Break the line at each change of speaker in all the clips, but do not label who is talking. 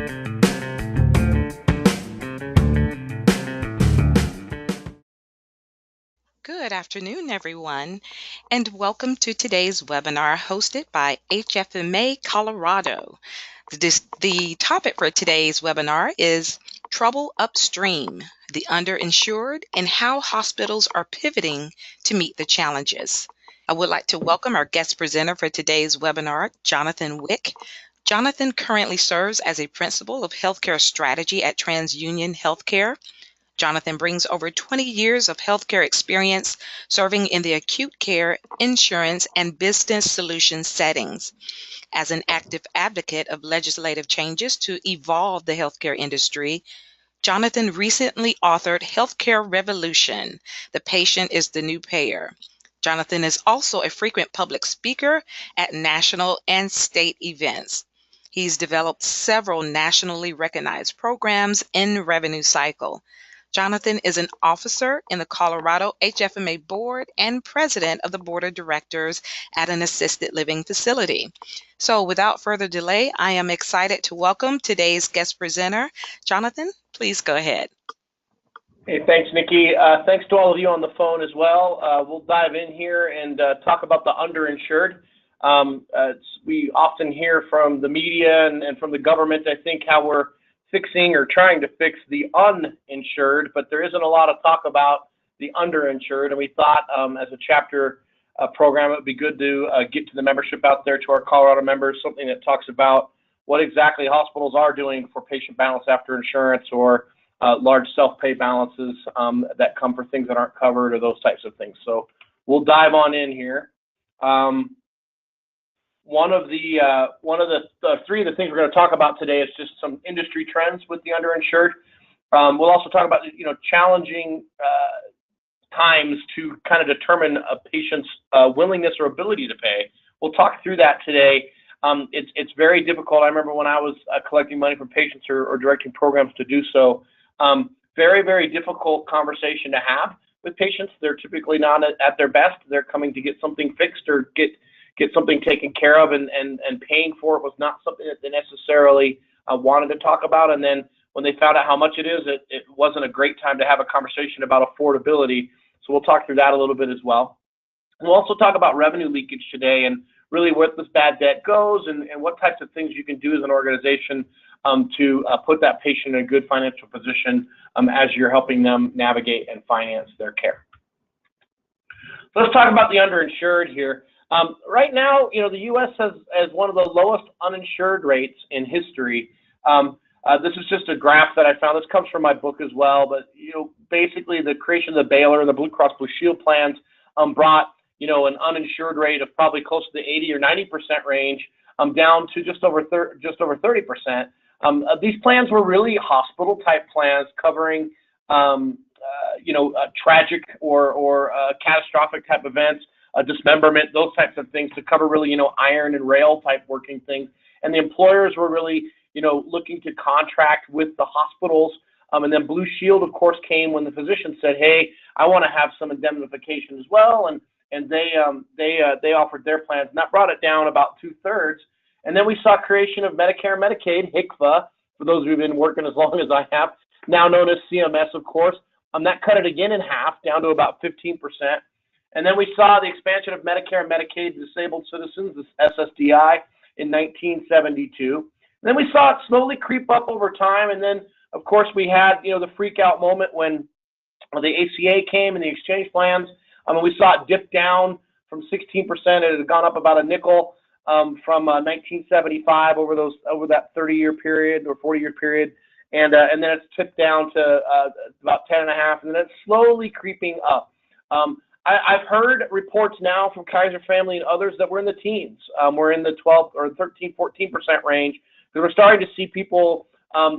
Good afternoon, everyone, and welcome to today's webinar hosted by HFMA Colorado. The topic for today's webinar is Trouble Upstream, the Underinsured, and how hospitals are pivoting to meet the challenges. I would like to welcome our guest presenter for today's webinar, Jonathan Wiik. Jonathan currently serves as a principal of healthcare strategy at Transunion Healthcare. Jonathan brings over 20 years of healthcare experience serving in the acute care, insurance, and business solutions settings. As an active advocate of legislative changes to evolve the healthcare industry, Jonathan recently authored Healthcare Revolution: The Patient is the New Payer. Jonathan is also a frequent public speaker at national and state events. He's developed several nationally recognized programs in revenue cycle. Jonathan is an officer in the Colorado HFMA board and president of the board of directors at an assisted living facility. So without further delay, I am excited to welcome today's guest presenter. Jonathan, please go ahead.
Hey, thanks, Nikki. Thanks to all of you on the phone as well. We'll dive in here and talk about the underinsured. We often hear from the media and from the government, I think, how we're fixing or trying to fix the uninsured, but there isn't a lot of talk about the underinsured. And we thought as a chapter program, it would be good to get to the membership out there, to our Colorado members, something that talks about what exactly hospitals are doing for patient balance after insurance, or large self-pay balances that come for things that aren't covered, or those types of things. So we'll dive on in here. One of the three of the things we're going to talk about today is just some industry trends with the underinsured. We'll also talk about challenging times to kind of determine a patient's willingness or ability to pay. We'll talk through that today. It's very difficult. I remember when I was collecting money from patients or directing programs to do so. Very, very difficult conversation to have with patients. They're typically not at their best. They're coming to get something fixed or get something taken care of, and paying for it was not something that they necessarily wanted to talk about. And then when they found out how much it is, it wasn't a great time to have a conversation about affordability. So we'll talk through that a little bit as well. And we'll also talk about revenue leakage today, and really where this bad debt goes, and what types of things you can do as an organization to put that patient in a good financial position as you're helping them navigate and finance their care. So let's talk about the underinsured here. Right now, the U.S. has one of the lowest uninsured rates in history. This is just a graph that I found. This comes from my book as well, but basically the creation of the Baylor and the Blue Cross Blue Shield plans brought an uninsured rate of probably close to the 80 or 90% range down to just over 30%. These plans were really hospital type plans covering tragic or catastrophic type events. Dismemberment, those types of things, to cover really, iron and rail type working things. And the employers were really, looking to contract with the hospitals. And then Blue Shield, of course, came when the physician said, hey, I want to have some indemnification as well. And they offered their plans, and that brought it down about 2/3. And then we saw creation of Medicare and Medicaid, HCFA, for those who've been working as long as I have, now known as CMS, of course. That cut it again in half, down to about 15%. And then we saw the expansion of Medicare and Medicaid to disabled citizens, this SSDI, in 1972. And then we saw it slowly creep up over time. And then, of course, we had, the freak out moment when the ACA came and the exchange plans. And we saw it dip down from 16%. It had gone up about a nickel from 1975 over that 30-year period or 40-year period. And then it's tipped down to about 10.5, and then it's slowly creeping up. I've heard reports now from Kaiser Family and others that we're in the teens. We're in the 12 or 13, 14% range. Because we're starting to see people,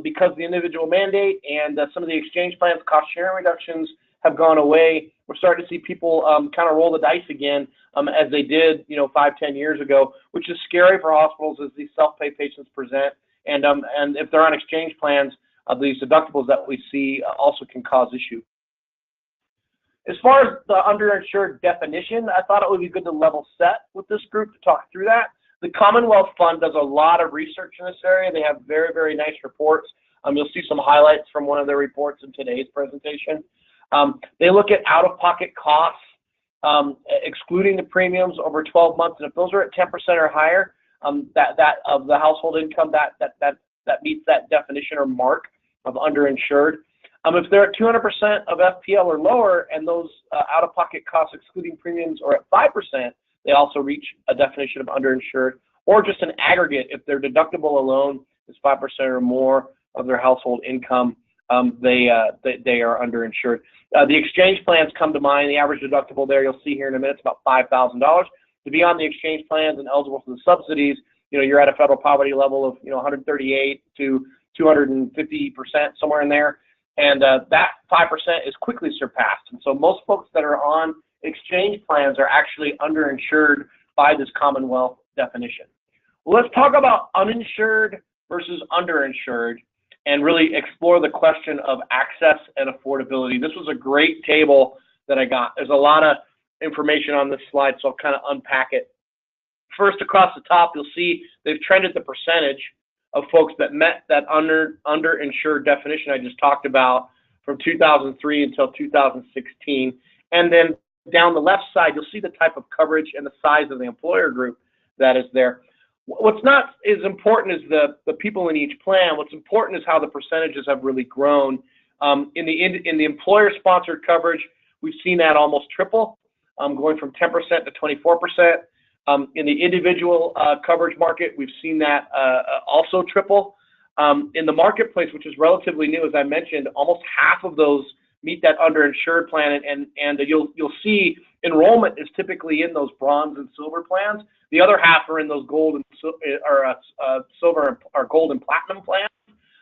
because of the individual mandate and some of the exchange plans, cost sharing reductions have gone away. We're starting to see people kind of roll the dice again as they did, 5-10 years ago, which is scary for hospitals as these self-pay patients present. And if they're on exchange plans, these deductibles that we see also can cause issue. As far as the underinsured definition, I thought it would be good to level set with this group to talk through that. The Commonwealth Fund does a lot of research in this area. They have very, very nice reports. You'll see some highlights from one of their reports in today's presentation. They look at out-of-pocket costs, excluding the premiums over 12 months, and if those are at 10% or higher, that of the household income, that meets that definition or mark of underinsured. If they're at 200% of FPL or lower, and those out-of-pocket costs excluding premiums are at 5%, they also reach a definition of underinsured, or just an aggregate. If their deductible alone is 5% or more of their household income, they are underinsured. The exchange plans come to mind. The average deductible there, you'll see here in a minute, is about $5,000. To be on the exchange plans and eligible for the subsidies, you're at a federal poverty level of 138 to 250%, somewhere in there, and that 5% is quickly surpassed. And so most folks that are on exchange plans are actually underinsured by this Commonwealth definition. Well, let's talk about uninsured versus underinsured and really explore the question of access and affordability. This was a great table that I got. There's a lot of information on this slide, so I'll kind of unpack it. First, across the top, you'll see they've trended the percentage of folks that met that underinsured definition I just talked about from 2003 until 2016. And then down the left side, you'll see the type of coverage and the size of the employer group that is there. What's not as important as the people in each plan. What's important is how the percentages have really grown. In the employer-sponsored coverage, we've seen that almost triple, going from 10% to 24%. In the individual coverage market, we've seen that also triple. In the marketplace, which is relatively new, as I mentioned, almost half of those meet that underinsured plan, and you'll see enrollment is typically in those bronze and silver plans. The other half are in those gold and silver or gold and platinum plans,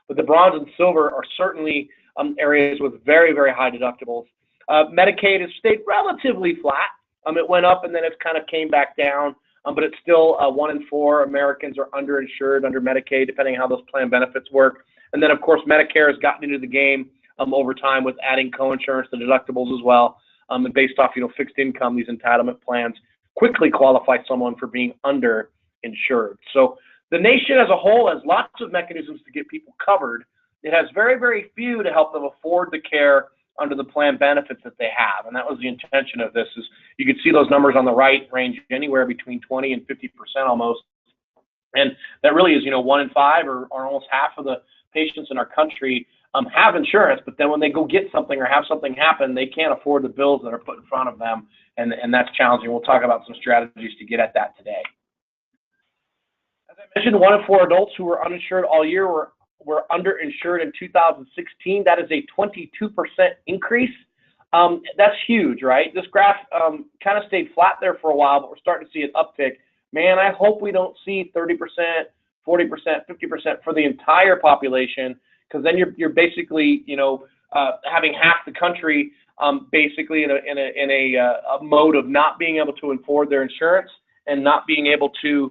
but the bronze and silver are certainly areas with very, very high deductibles. Medicaid has stayed relatively flat. It went up and then it kind of came back down, but it's still 1 in 4 Americans are underinsured under Medicaid, depending on how those plan benefits work. And then, of course, Medicare has gotten into the game over time with adding coinsurance to deductibles as well. And based off fixed income, these entitlement plans quickly qualify someone for being underinsured. So the nation as a whole has lots of mechanisms to get people covered. It has very, very few to help them afford the care under the plan benefits that they have. And that was the intention of this. Is you can see those numbers on the right range anywhere between 20 and 50% almost. And that really is, 1 in 5 or almost half of the patients in our country have insurance, but then when they go get something or have something happen, they can't afford the bills that are put in front of them, and that's challenging. We'll talk about some strategies to get at that today. As I mentioned, 1 in 4 adults who were uninsured all year were underinsured in 2016. That is a 22% increase. That's huge, right? This graph kind of stayed flat there for a while, but we're starting to see an uptick. Man, I hope we don't see 30%, 40%, 50% for the entire population, because then you're basically having half the country basically in a mode of not being able to afford their insurance and not being able to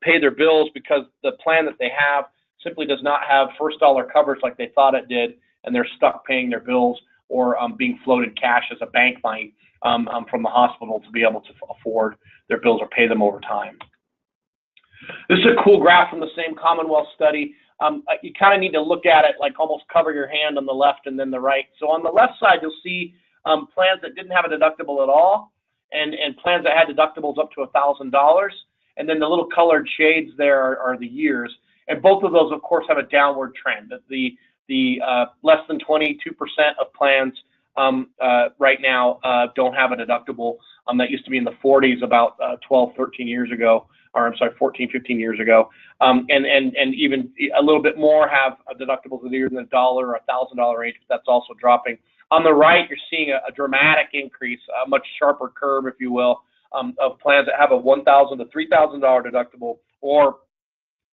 pay their bills because the plan that they have simply does not have first dollar coverage like they thought it did, and they're stuck paying their bills or being floated cash as a bank money from the hospital to be able to afford their bills or pay them over time. This is a cool graph from the same Commonwealth study. You kind of need to look at it like almost cover your hand on the left and then the right. So on the left side, you'll see plans that didn't have a deductible at all, and plans that had deductibles up to $1,000. And then the little colored shades there are the years. And both of those, of course, have a downward trend. The less than 22% of plans right now don't have a deductible. That used to be in the 40s about 12, 13 years ago, or I'm sorry, 14, 15 years ago. And even a little bit more have deductibles that are in the $1 or $1,000 range, but that's also dropping. On the right, you're seeing a dramatic increase, a much sharper curve, if you will, of plans that have a $1,000 to $3,000 deductible, or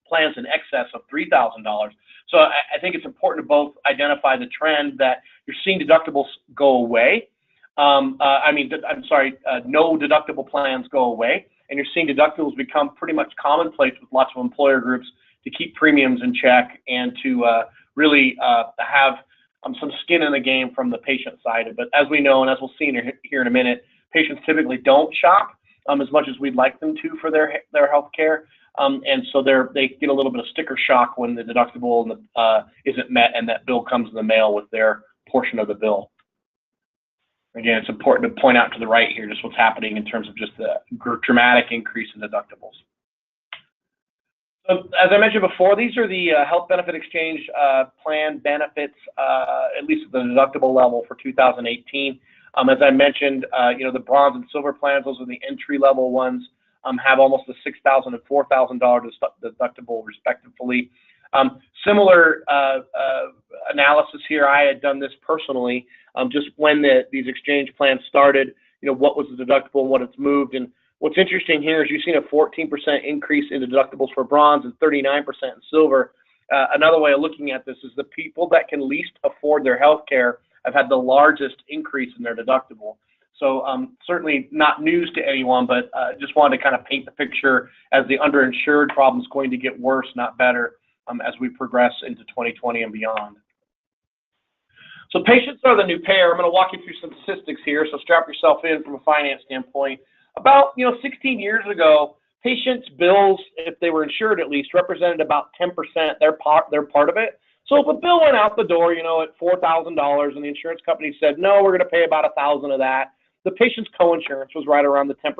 plans in excess of $3,000. So I think it's important to both identify the trend that you're seeing deductibles go away. No deductible plans go away, and you're seeing deductibles become pretty much commonplace with lots of employer groups to keep premiums in check and to really have some skin in the game from the patient side. But as we know, and as we'll see here in a minute, patients typically don't shop as much as we'd like them to for their health care. And so they get a little bit of sticker shock when the deductible isn't met and that bill comes in the mail with their portion of the bill. Again, it's important to point out to the right here just what's happening in terms of just the dramatic increase in deductibles. So as I mentioned before, these are the health benefit exchange plan benefits, at least at the deductible level for 2018. As I mentioned, the bronze and silver plans, those are the entry-level ones, have almost a $6,000 and $4,000 deductible, respectively. Similar analysis here. I had done this personally, just when these exchange plans started. What was the deductible and what it's moved. And what's interesting here is you've seen a 14% increase in deductibles for bronze and 39% in silver. Another way of looking at this is the people that can least afford their health care have had the largest increase in their deductible. So certainly not news to anyone, but just wanted to kind of paint the picture as the underinsured problem is going to get worse, not better, as we progress into 2020 and beyond. So patients are the new payer. I'm going to walk you through some statistics here, so strap yourself in from a finance standpoint. About 16 years ago, patients' bills, if they were insured at least, represented about 10%. They're part of it. So if a bill went out the door, at $4,000, and the insurance company said, no, we're going to pay about $1,000 of that, the patient's coinsurance was right around the 10%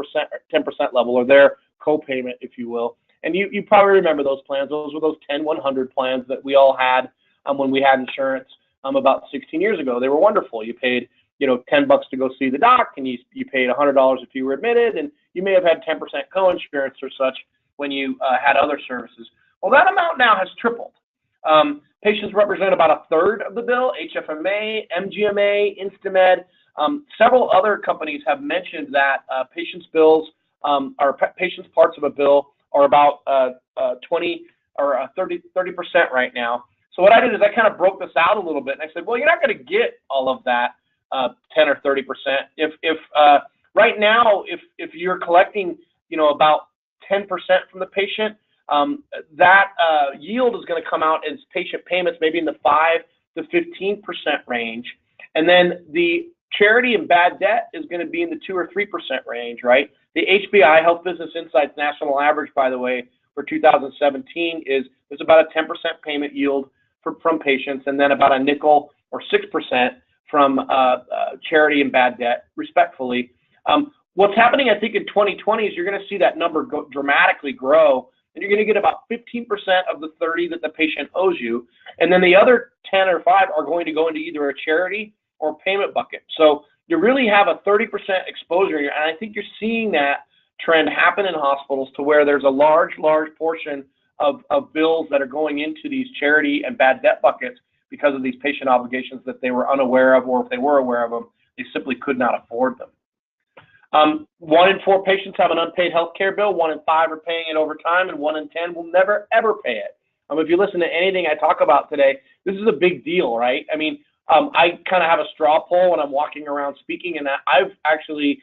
level, or their copayment, if you will. And you probably remember those plans. Those were those 10-100 plans that we all had when we had insurance about 16 years ago. They were wonderful. You paid $10 to go see the doc, and you paid $100 if you were admitted, and you may have had 10% coinsurance or such when you had other services. Well, that amount now has tripled. Patients represent about a third of the bill. HFMA, MGMA, Instamed, several other companies have mentioned that patients' bills or patients' parts of a bill are about 20 or 30% right now. So what I did is I kind of broke this out a little bit, and I said, well, you're not going to get all of that 10 or 30%. If right now, if you're collecting, about 10% from the patient, that yield is going to come out as patient payments, maybe in the 5 to 15% range, and then the charity and bad debt is going to be in the 2 or 3% range, right? The HBI, Health Business Insights national average, by the way, for 2017 is there's about a 10% payment yield from patients, and then about a nickel or 6% from charity and bad debt, respectfully. What's happening, I think, in 2020 is you're going to see that number dramatically grow, and you're going to get about 15% of the 30 that the patient owes you, and then the other 10 or 5 are going to go into either a charity or payment bucket. So you really have a 30% exposure, and I think you're seeing that trend happen in hospitals to where there's a large portion of bills that are going into these charity and bad debt buckets because of these patient obligations that they were unaware of, or if they were aware of them, they simply could not afford them. 1 in 4 patients have an unpaid health care bill, 1 in 5 are paying it over time, and 1 in 10 will never, ever pay it. If you listen to anything I talk about today, this is a big deal, right? I kind of have a straw poll when I'm walking around speaking, and I've actually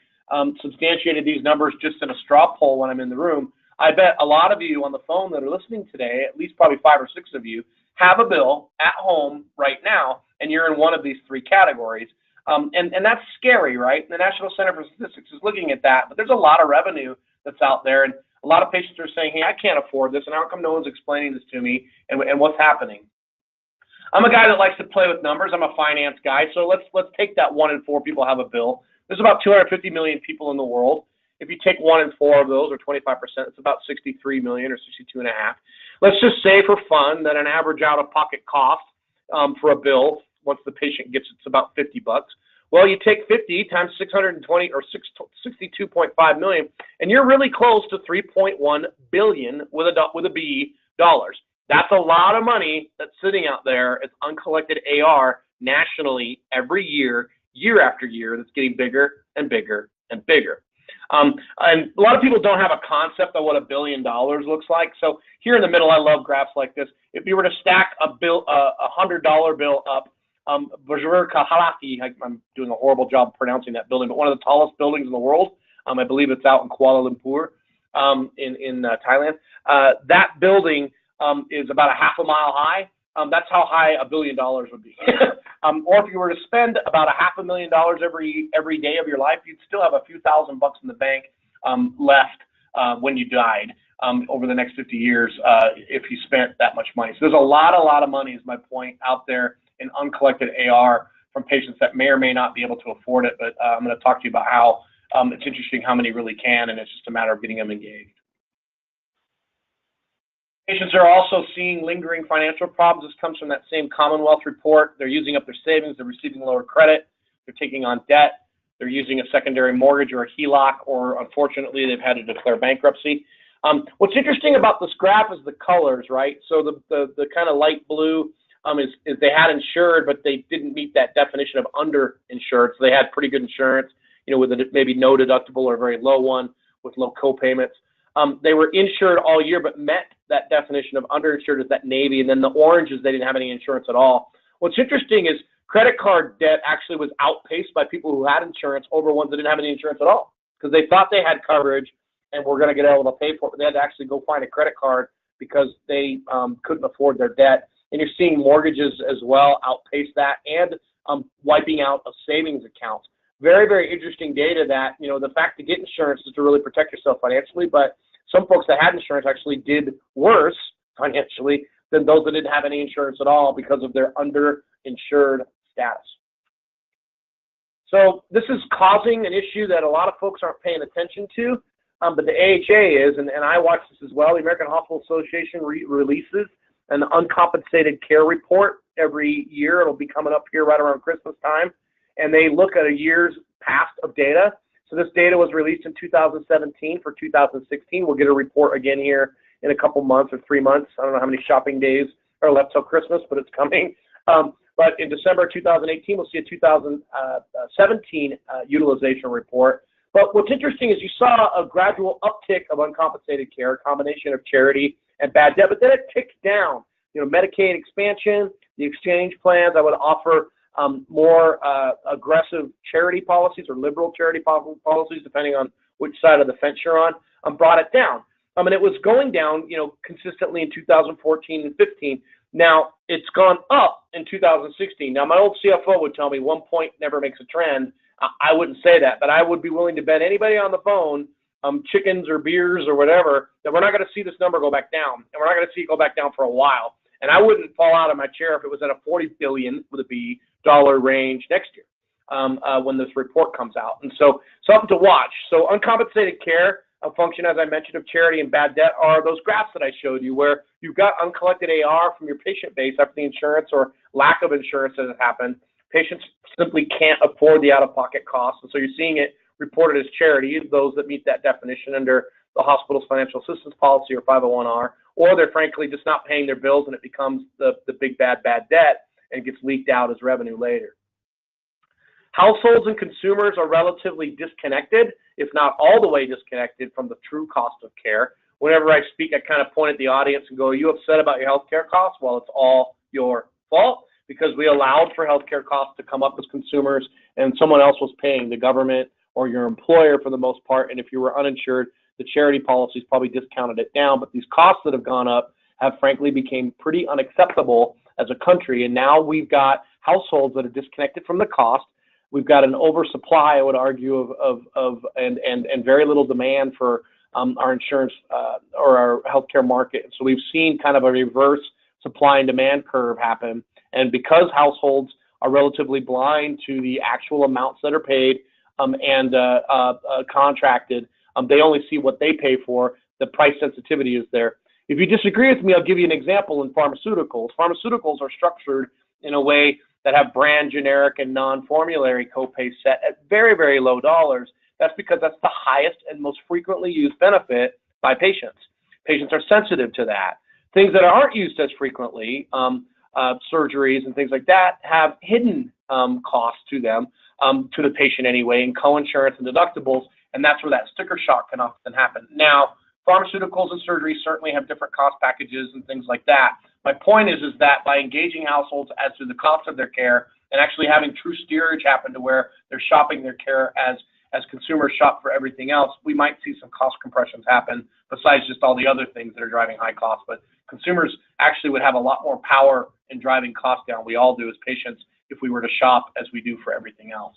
substantiated these numbers just in a straw poll when I'm in the room. I bet a lot of you on the phone that are listening today, at least probably 5 or 6 of you, have a bill at home right now, and you're in one of these 3 categories. And that's scary, right? The National Center for Statistics is looking at that, but there's a lot of revenue that's out there, and a lot of patients are saying, hey, I can't afford this, and how come no one's explaining this to me, and what's happening? I'm a guy that likes to play with numbers. I'm a finance guy, so let's take that 1 in 4 people have a bill. There's about 250 million people in the world. If you take 1 in 4 of those, or 25%, it's about 63 million or 62.5. Let's just say for fun that an average out-of-pocket cost for a bill, once the patient gets it's about $50. Well, you take 50 times 620 or 62.5 million, and you're really close to 3.1 billion with a B dollars. That's a lot of money that's sitting out there as uncollected AR nationally every year, year after year, that's getting bigger and bigger and bigger. And a lot of people don't have a concept of what $1 billion looks like. So here in the middle, I love graphs like this. If you were to stack a $100 bill up, Bajur Kahalaki, I'm doing a horrible job of pronouncing that building, but one of the tallest buildings in the world, I believe it's out in Kuala Lumpur in Thailand. That building is about a half a mile high. That's how high $1 billion would be. Or if you were to spend about $500,000 every day of your life, you'd still have a few $1,000s in the bank left when you died over the next 50 years if you spent that much money. So there's a lot of money, is my point, out there in uncollected AR from patients that may or may not be able to afford it. But I'm going to talk to you about how it's interesting how many really can, and it's just a matter of getting them engaged. Patients are also seeing lingering financial problems. This comes from that same Commonwealth report. They're using up their savings. They're receiving lower credit. They're taking on debt. They're using a secondary mortgage or a HELOC, or unfortunately, they've had to declare bankruptcy. What's interesting about this graph is the colors, right? So the kind of light blue is they had insured, but they didn't meet that definition of underinsured. So they had pretty good insurance, with maybe no deductible or a very low one with low co-payments. They were insured all year, but met that definition of underinsured as that navy, and then the orange is they didn't have any insurance at all. What's interesting is credit card debt actually was outpaced by people who had insurance over ones that didn't have any insurance at all, because they thought they had coverage and were going to get able to pay for it, but they had to actually go find a credit card because they couldn't afford their debt. And you're seeing mortgages as well outpace that, and wiping out of savings accounts. Very, very interesting data that, the fact to get insurance is to really protect yourself financially, but some folks that had insurance actually did worse financially than those that didn't have any insurance at all because of their underinsured status. So this is causing an issue that a lot of folks aren't paying attention to, but the AHA is, and I watch this as well. The American Hospital Association releases an uncompensated care report every year. It'll be coming up here right around Christmas time, and they look at a year's past of data. So this data was released in 2017 for 2016. We'll get a report again here in a couple months or 3 months. I don't know how many shopping days are left till Christmas, but it's coming. But in December 2018, we'll see a 2017 utilization report. But what's interesting is you saw a gradual uptick of uncompensated care, a combination of charity and bad debt, but then it ticked down. Medicaid expansion, the exchange plans, I would offer more aggressive charity policies or liberal charity policies, depending on which side of the fence you're on, brought it down. And it was going down, consistently in 2014 and 15. Now, it's gone up in 2016. Now, my old CFO would tell me 1 point never makes a trend. I wouldn't say that, but I would be willing to bet anybody on the phone, chickens or beers or whatever, that we're not going to see this number go back down, and we're not going to see it go back down for a while. And I wouldn't fall out of my chair if it was at a $40 billion with a B dollar range next year when this report comes out. And so something to watch. So uncompensated care, a function, as I mentioned, of charity and bad debt, are those graphs that I showed you where you've got uncollected AR from your patient base after the insurance or lack of insurance that has happened. Patients simply can't afford the out-of-pocket costs, and so you're seeing it reported as charity, those that meet that definition under the hospital's financial assistance policy or 501R, or they're frankly just not paying their bills and it becomes the big bad debt and gets leaked out as revenue later. Households and consumers are relatively disconnected, if not all the way disconnected, from the true cost of care. Whenever I speak, I kind of point at the audience and go, are you upset about your healthcare costs? Well, it's all your fault, because we allowed for healthcare costs to come up as consumers and someone else was paying, the government or your employer for the most part. And if you were uninsured, the charity policies probably discounted it down. But these costs that have gone up have frankly became pretty unacceptable as a country. And now we've got households that are disconnected from the cost. We've got an oversupply, I would argue, and very little demand for our insurance or our healthcare market. So we've seen kind of a reverse supply and demand curve happen. And because households are relatively blind to the actual amounts that are paid and contracted, they only see what they pay for. The price sensitivity is there. If you disagree with me, I'll give you an example in pharmaceuticals. Pharmaceuticals are structured in a way that have brand, generic, and non-formulary copays set at very, very low dollars. That's because that's the highest and most frequently used benefit by patients. Patients are sensitive to that. Things that aren't used as frequently, surgeries and things like that, have hidden costs to them, to the patient anyway, in coinsurance and deductibles, and that's where that sticker shock can often happen. Now, pharmaceuticals and surgery certainly have different cost packages and things like that. My point is that by engaging households as to the cost of their care and actually having true steerage happen to where they're shopping their care as consumers shop for everything else, we might see some cost compressions happen besides just all the other things that are driving high costs. But consumers actually would have a lot more power in driving costs down. We all do as patients if we were to shop as we do for everything else.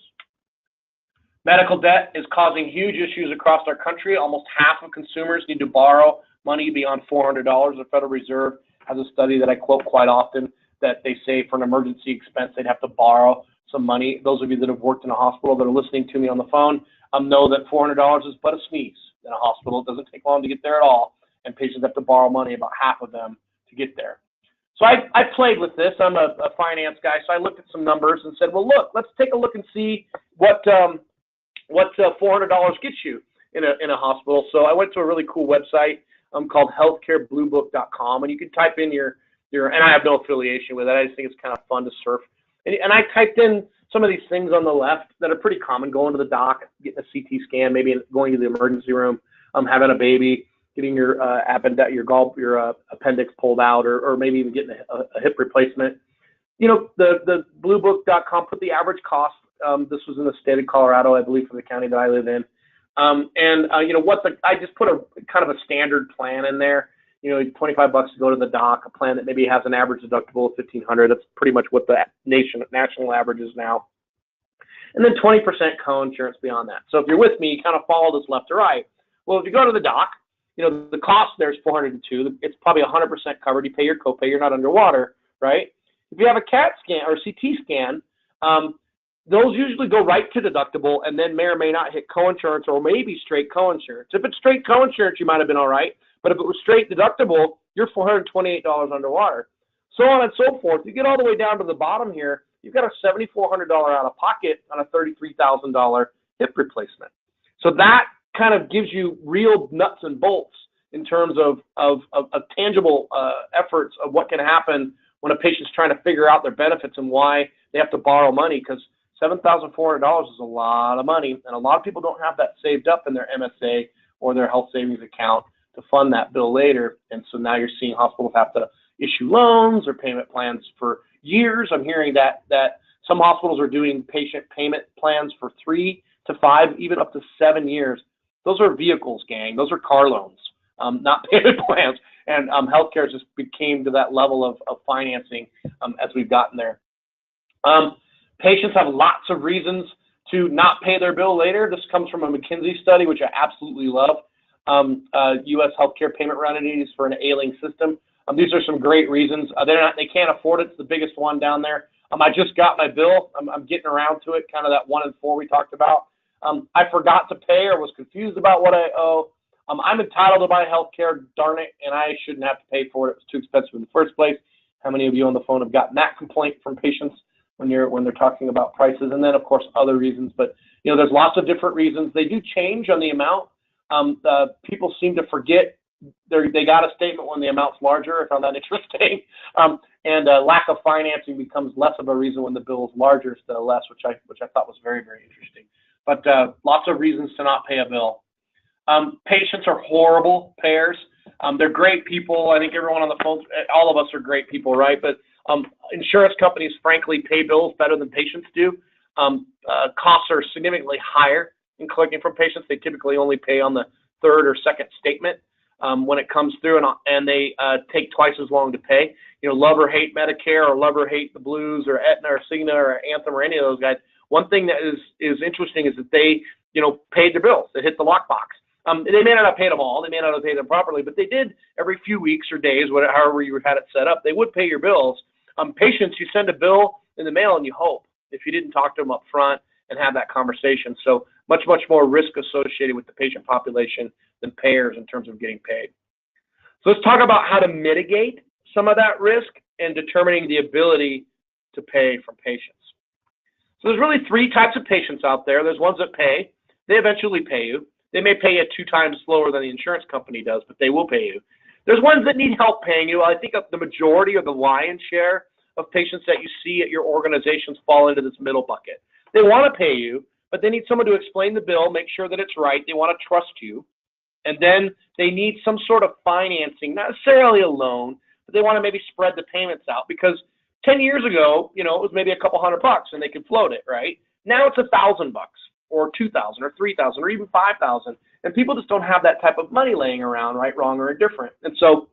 Medical debt is causing huge issues across our country. Almost half of consumers need to borrow money beyond $400. The Federal Reserve has a study that I quote quite often that they say for an emergency expense, they'd have to borrow some money. Those of you that have worked in a hospital that are listening to me on the phone know that $400 is but a sneeze in a hospital. It doesn't take long to get there at all, and patients have to borrow money, about half of them, to get there. So I played with this. I'm a finance guy, so I looked at some numbers and said, well, look, let's take a look and see what $400 gets you in a hospital. So I went to a really cool website called healthcarebluebook.com, and you can type in your and I have no affiliation with it. I just think it's kind of fun to surf. And I typed in some of these things on the left that are pretty common: going to the doc, getting a CT scan, maybe going to the emergency room, having a baby, getting your appendix pulled out, or maybe even getting a hip replacement. You know, the bluebook.com put the average cost. This was in the state of Colorado, I believe, for the county that I live in. You know, I just put a kind of a standard plan in there. You know, $25 to go to the doc, a plan that maybe has an average deductible of $1,500. That's pretty much what the national average is now. And then 20% co-insurance beyond that. So if you're with me, you kind of follow this left to right. Well, if you go to the doc, you know, the cost there is $402. It's probably 100% covered. You pay your copay. You're not underwater, right? If you have a CAT scan or CT scan, those usually go right to deductible and then may or may not hit co-insurance, or maybe straight co-insurance. If it's straight co-insurance, you might have been all right. But if it was straight deductible, you're $428 underwater. So on and so forth. You get all the way down to the bottom here, you've got a $7,400 out of pocket on a $33,000 hip replacement. So that kind of gives you real nuts and bolts in terms of tangible efforts of what can happen when a patient's trying to figure out their benefits and why they have to borrow money, because $7,400 is a lot of money, and a lot of people don't have that saved up in their MSA or their health savings account to fund that bill later. And so now you're seeing hospitals have to issue loans or payment plans for years. I'm hearing that some hospitals are doing patient payment plans for 3 to 5, even up to 7 years. Those are vehicles, gang. Those are car loans, not payment plans. And healthcare just became to that level of financing as we've gotten there. Patients have lots of reasons to not pay their bill later. This comes from a McKinsey study, which I absolutely love. U.S. healthcare payment remedies for an ailing system. These are some great reasons. They can't afford it. It's the biggest one down there. I just got my bill. I'm getting around to it, kind of that 1 in 4 we talked about. I forgot to pay or was confused about what I owe. I'm entitled to my health care, darn it, and I shouldn't have to pay for it. It was too expensive in the first place. How many of you on the phone have gotten that complaint from patients when they're talking about prices? And then, of course, other reasons. But, you know, there's lots of different reasons. They do change on the amount. People seem to forget they got a statement when the amount's larger. I found that interesting. Lack of financing becomes less of a reason when the bill is larger instead of less, which I thought was very, very interesting. But lots of reasons to not pay a bill. Patients are horrible payers. They're great people. I think everyone on the phone, all of us are great people, right? But insurance companies, frankly, pay bills better than patients do. Costs are significantly higher in collecting from patients. They typically only pay on the third or second statement when it comes through, and they take twice as long to pay. You know, love or hate Medicare, or love or hate the Blues, or Aetna, or Cigna, or Anthem, or any of those guys. One thing that is interesting is that they, you know, paid their bills. They hit the lockbox. They may not have paid them all. They may not have paid them properly, but they did every few weeks or days, however you had it set up. They would pay your bills. Patients, you send a bill in the mail and you hope, if you didn't talk to them up front and have that conversation. So much more risk associated with the patient population than payers in terms of getting paid. So let's talk about how to mitigate some of that risk and determining the ability to pay from patients. So there's really 3 types of patients out there. There's ones that pay. They eventually pay you. They may pay you 2 times slower than the insurance company does, but they will pay you. There's ones that need help paying you. I think the majority or the lion's share of patients that you see at your organizations fall into this middle bucket. They want to pay you, but they need someone to explain the bill, make sure that it's right. They want to trust you. And then they need some sort of financing, not necessarily a loan, but they want to maybe spread the payments out, because 10 years ago, you know, it was maybe a couple $100 and they could float it, right? Now it's $1,000 or $2,000 or $3,000 or even $5,000. And people just don't have that type of money laying around, right, wrong, or indifferent. And so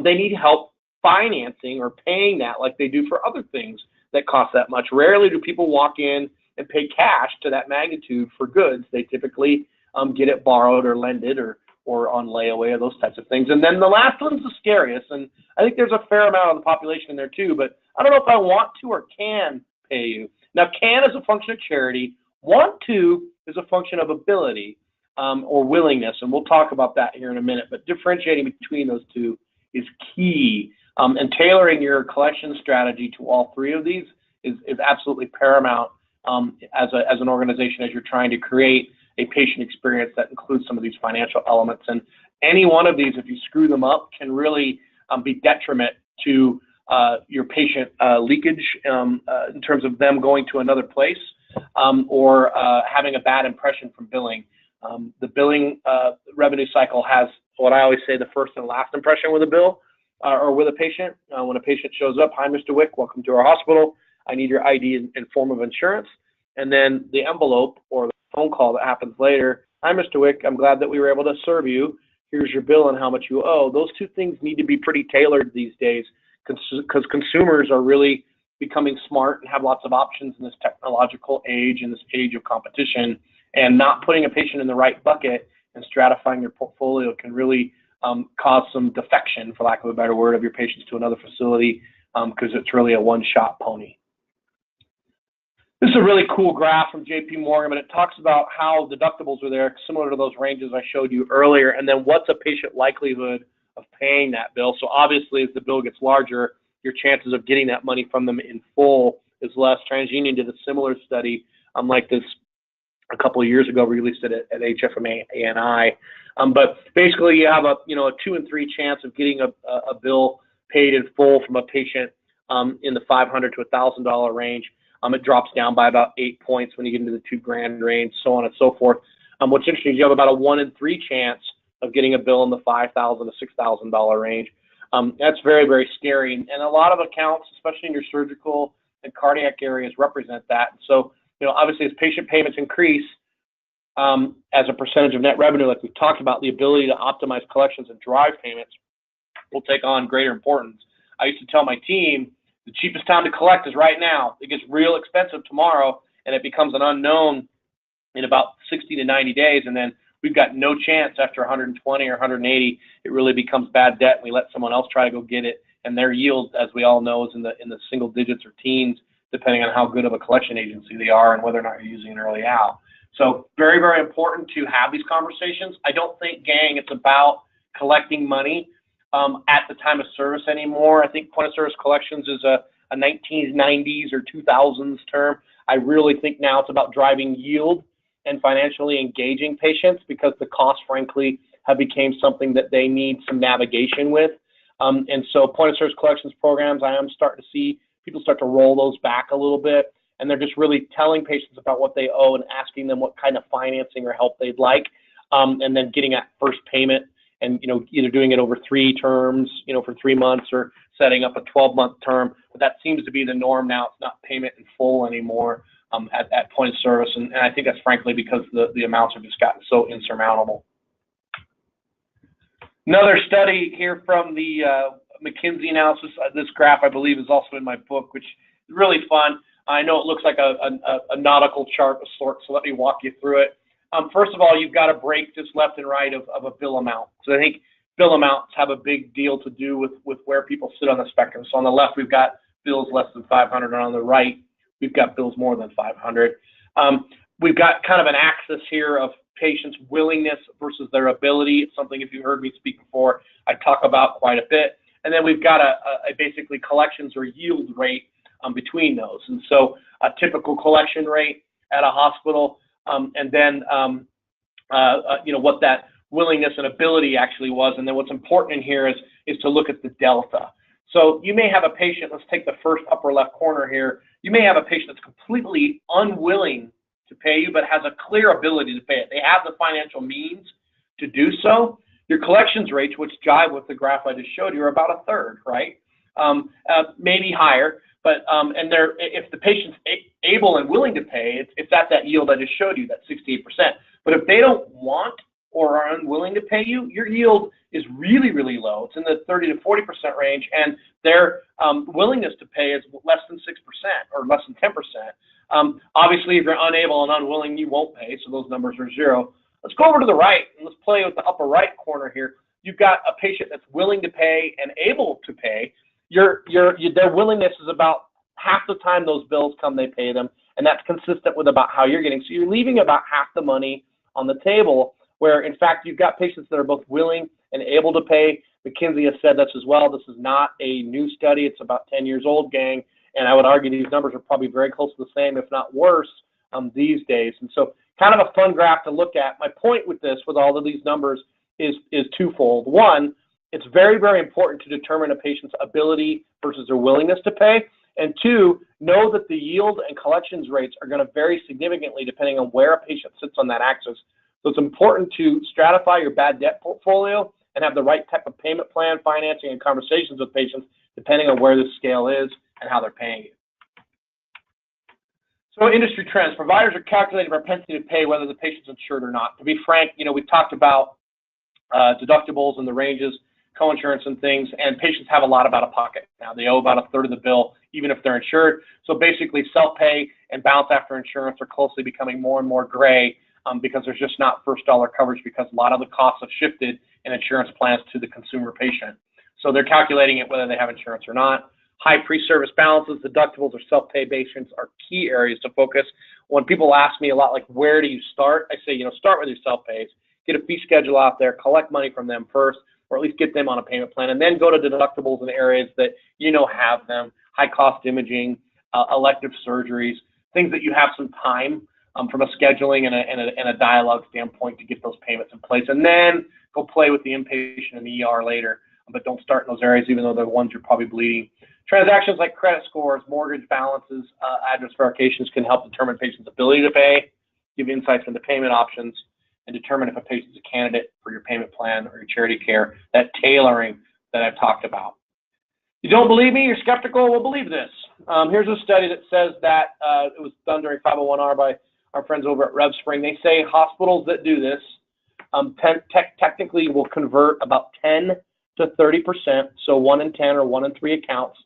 they need help financing or paying that like they do for other things that cost that much. Rarely do people walk in and pay cash to that magnitude for goods. They typically get it borrowed or lended or on layaway or those types of things. And then the last one's the scariest, and I think there's a fair amount of the population in there too, but I don't know if I want to or can pay you. Now, can is a function of charity. Want to is a function of ability or willingness, and we'll talk about that here in a minute, but differentiating between those two is key. And tailoring your collection strategy to all three of these is absolutely paramount as an organization as you're trying to create a patient experience that includes some of these financial elements. And any one of these, if you screw them up, can really be detriment to your patient leakage in terms of them going to another place or having a bad impression from billing. The billing revenue cycle has what I always say the first and last impression with a bill or with a patient. When a patient shows up, hi, Mr. Wiik, welcome to our hospital. I need your ID in form of insurance. And then the envelope or the phone call that happens later, hi, Mr. Wiik, I'm glad that we were able to serve you. Here's your bill and how much you owe. Those two things need to be pretty tailored these days because consumers are really becoming smart and have lots of options in this technological age, in this age of competition. And not putting a patient in the right bucket and stratifying your portfolio can really cause some defection, for lack of a better word, of your patients to another facility because it's really a one-shot pony. This is a really cool graph from JP Morgan, but it talks about how deductibles are there, similar to those ranges I showed you earlier, and then what's a patient likelihood of paying that bill. So obviously, as the bill gets larger, your chances of getting that money from them in full is less. TransUnion did a similar study like this a couple of years ago, released it at HFMA ANI. But basically, you have a 2 in 3 chance of getting a bill paid in full from a patient in the $500 to $1,000 range. It drops down by about 8 points when you get into the $2,000 range, so on and so forth. What's interesting is you have about a 1 in 3 chance of getting a bill in the $5,000 to $6,000 range. That's very, very scary. And a lot of accounts, especially in your surgical and cardiac areas, represent that. So, obviously, as patient payments increase as a percentage of net revenue, like we've talked about, the ability to optimize collections and drive payments will take on greater importance. I used to tell my team, the cheapest time to collect is right now. It gets real expensive tomorrow, and it becomes an unknown in about 60 to 90 days, and then we've got no chance after 120 or 180. It really becomes bad debt, and we let someone else try to go get it, and their yield, as we all know, is in the single digits or teens, depending on how good of a collection agency they are and whether or not you're using an early out. So very, very important to have these conversations. I don't think, gang, it's about collecting money at the time of service anymore. I think point of service collections is a 1990s or 2000s term. I really think now it's about driving yield and financially engaging patients because the costs, frankly, have become something that they need some navigation with. And so point of service collections programs, I am starting to see people start to roll those back a little bit, and they're just really telling patients about what they owe and asking them what kind of financing or help they'd like, and then getting that first payment and, either doing it over 3 terms, for 3 months or setting up a 12-month term. But that seems to be the norm now. It's not payment in full anymore at point of service. And I think that's frankly because the amounts have just gotten so insurmountable. Another study here from the McKinsey analysis. This graph, I believe, is also in my book, which is really fun. I know it looks like a nautical chart of sorts, so let me walk you through it. First of all, you've got to break just left and right of a bill amount. So I think bill amounts have a big deal to do with where people sit on the spectrum. So on the left, we've got bills less than 500, and on the right, we've got bills more than 500. We've got kind of an axis here of patients' willingness versus their ability. It's something, if you heard me speak before, I talk about quite a bit. And then we've got a basically collections or yield rate between those. And so a typical collection rate at a hospital, and then what that willingness and ability actually was. And then what's important in here is to look at the delta. So you may have a patient, let's take the first upper left corner here. You may have a patient that's completely unwilling to pay you, but has a clear ability to pay it. They have the financial means to do so. Your collections rates, which jive with the graph I just showed you, are about a third, right? Maybe higher, but and if the patient's able and willing to pay, it's at that yield I just showed you, that 68%. But if they don't want or are unwilling to pay you, your yield is really, really low. It's in the 30 to 40% range, and their willingness to pay is less than 6% or less than 10%. Obviously, if you're unable and unwilling, you won't pay, so those numbers are zero. Let's go over to the right, and let's play with the upper right corner here. You've got a patient that's willing to pay and able to pay. Their willingness is about half the time those bills come, they pay them, and that's consistent with about how you're getting. So you're leaving about half the money on the table, where in fact you've got patients that are both willing and able to pay. McKinsey has said this as well. This is not a new study. It's about 10 years old, gang, and I would argue these numbers are probably very close to the same, if not worse, these days. And so kind of a fun graph to look at. My point with this, with all of these numbers, is twofold. One, it's very, very important to determine a patient's ability versus their willingness to pay. And two, know that the yield and collections rates are going to vary significantly depending on where a patient sits on that axis. So it's important to stratify your bad debt portfolio and have the right type of payment plan, financing, and conversations with patients depending on where the scale is and how they're paying it. So industry trends. Providers are calculating propensity to pay whether the patient's insured or not. To be frank, we've talked about deductibles and the ranges, coinsurance and things, and patients have a lot of out-of-pocket now. They owe about a third of the bill, even if they're insured. So basically, self-pay and balance after insurance are closely becoming more and more gray because there's just not first dollar coverage because a lot of the costs have shifted in insurance plans to the consumer patient. So they're calculating it whether they have insurance or not. High pre-service balances, deductibles, or self-pay patients are key areas to focus. When people ask me a lot, like, where do you start? I say, start with your self-pays. Get a fee schedule out there, collect money from them first, or at least get them on a payment plan, and then go to deductibles in areas that have them, high-cost imaging, elective surgeries, things that you have some time from a scheduling and a dialogue standpoint to get those payments in place, and then go play with the inpatient and the ER later, but don't start in those areas, even though they're the ones you're probably bleeding. Transactions like credit scores, mortgage balances, address verifications can help determine patients' ability to pay, give insights into payment options, and determine if a patient's a candidate for your payment plan or your charity care, that tailoring that I've talked about. You don't believe me? You're skeptical? Well, believe this. Here's a study that says that it was done during 501R by our friends over at RevSpring. They say hospitals that do this technically will convert about 10 to 30%, so 1 in 10 or 1 in 3 accounts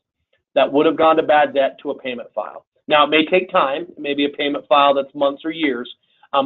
that would have gone to bad debt to a payment file. Now, it may take time. It may be a payment file that's months or years,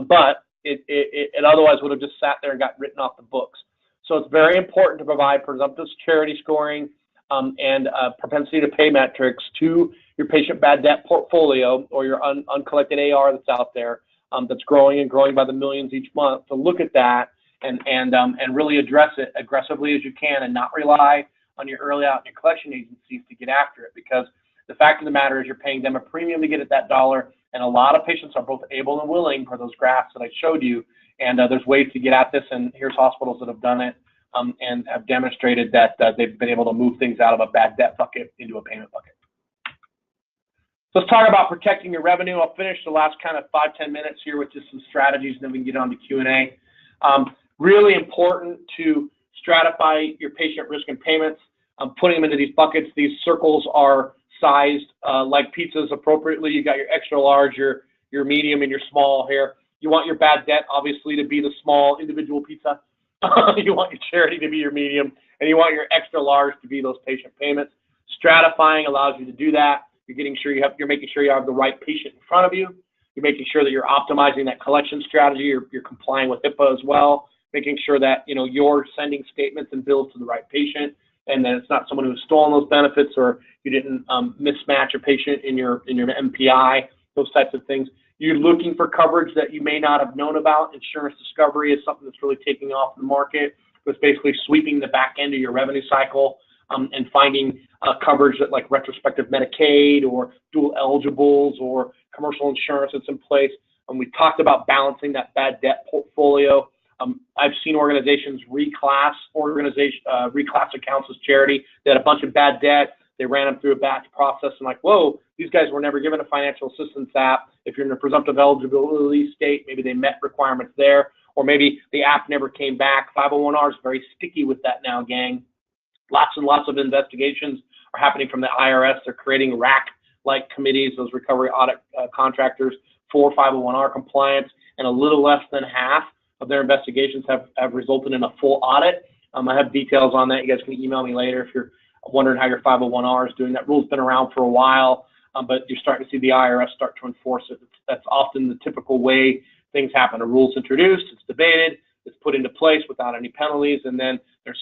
but it otherwise would have just sat there and got written off the books. So it's very important to provide presumptive charity scoring and propensity to pay metrics to your patient bad debt portfolio or your uncollected AR that's out there that's growing and growing by the millions each month, to look at that and really address it aggressively as you can and not rely on your early out and your collection agencies to get after it, because the fact of the matter is you're paying them a premium to get at that dollar, and a lot of patients are both able and willing for those graphs that I showed you, and there's ways to get at this, and here's hospitals that have done it and have demonstrated that they've been able to move things out of a bad debt bucket into a payment bucket. So let's talk about protecting your revenue. I'll finish the last kind of 5-10 minutes here with just some strategies, and then we can get on to Q&A. Really important to stratify your patient risk and payments. Putting them into these buckets. These circles are sized like pizzas appropriately. You got your extra large, your medium, and your small here. You want your bad debt, obviously, to be the small individual pizza. You want your charity to be your medium, and you want your extra large to be those patient payments. Stratifying allows you to do that. You're making sure you have the right patient in front of you. You're making sure that you're optimizing that collection strategy. You're complying with HIPAA as well. Making sure that you're sending statements and bills to the right patient, and then it's not someone who's stolen those benefits, or you didn't mismatch a patient in your MPI. Those types of things. You're looking for coverage that you may not have known about. Insurance discovery is something that's really taking off in the market. It's basically sweeping the back end of your revenue cycle and finding coverage that, like retrospective Medicaid or dual eligibles or commercial insurance that's in place. And we talked about balancing that bad debt portfolio. I've seen organizations reclass accounts as charity. They had a bunch of bad debt. They ran them through a batch process and like, whoa, these guys were never given a financial assistance app. If you're in a presumptive eligibility state, maybe they met requirements there, or maybe the app never came back. 501R is very sticky with that now, gang. Lots and lots of investigations are happening from the IRS. They're creating RAC-like committees, those recovery audit contractors, for 501R compliance, and a little less than half of their investigations have resulted in a full audit. I have details on that. You guys can email me later if you're wondering how your 501R is doing. That rule's been around for a while. but you're starting to see the IRS start to enforce it. That's often the typical way things happen. A rule's introduced, it's debated, it's put into place without any penalties, and then there's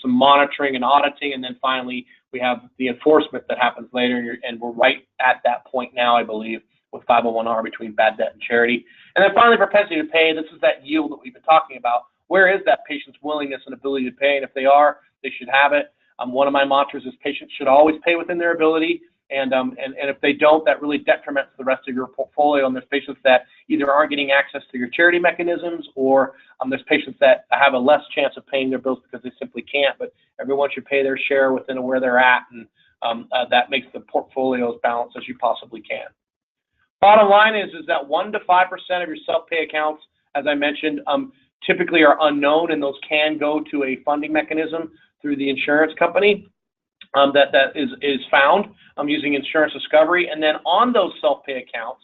some monitoring and auditing, and then finally we have the enforcement that happens later, and we're right at that point now, I believe, with 501R between bad debt and charity. And then finally, propensity to pay. This is that yield that we've been talking about. Where is that patient's willingness and ability to pay? And if they are, they should have it. One of my mantras is patients should always pay within their ability. And if they don't, that really detriments the rest of your portfolio. And there's patients that either aren't getting access to your charity mechanisms, or there's patients that have a less chance of paying their bills because they simply can't. But everyone should pay their share within where they're at, and that makes the portfolio as balanced as you possibly can. Bottom line is that 1 to 5% of your self-pay accounts, as I mentioned, typically are unknown, and those can go to a funding mechanism through the insurance company that is found using insurance discovery. And then on those self-pay accounts,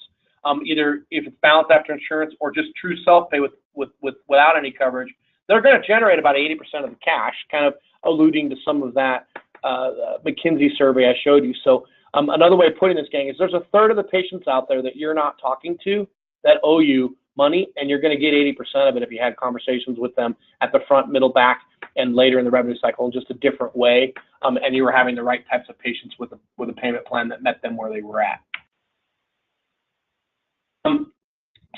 either if it's balanced after insurance or just true self-pay without any coverage, they're going to generate about 80% of the cash, kind of alluding to some of that McKinsey survey I showed you. So another way of putting this, gang, is there's a third of the patients out there that you're not talking to that owe you money, and you're going to get 80% of it if you had conversations with them at the front, middle, back, and later in the revenue cycle in just a different way, and you were having the right types of patients with a payment plan that met them where they were at.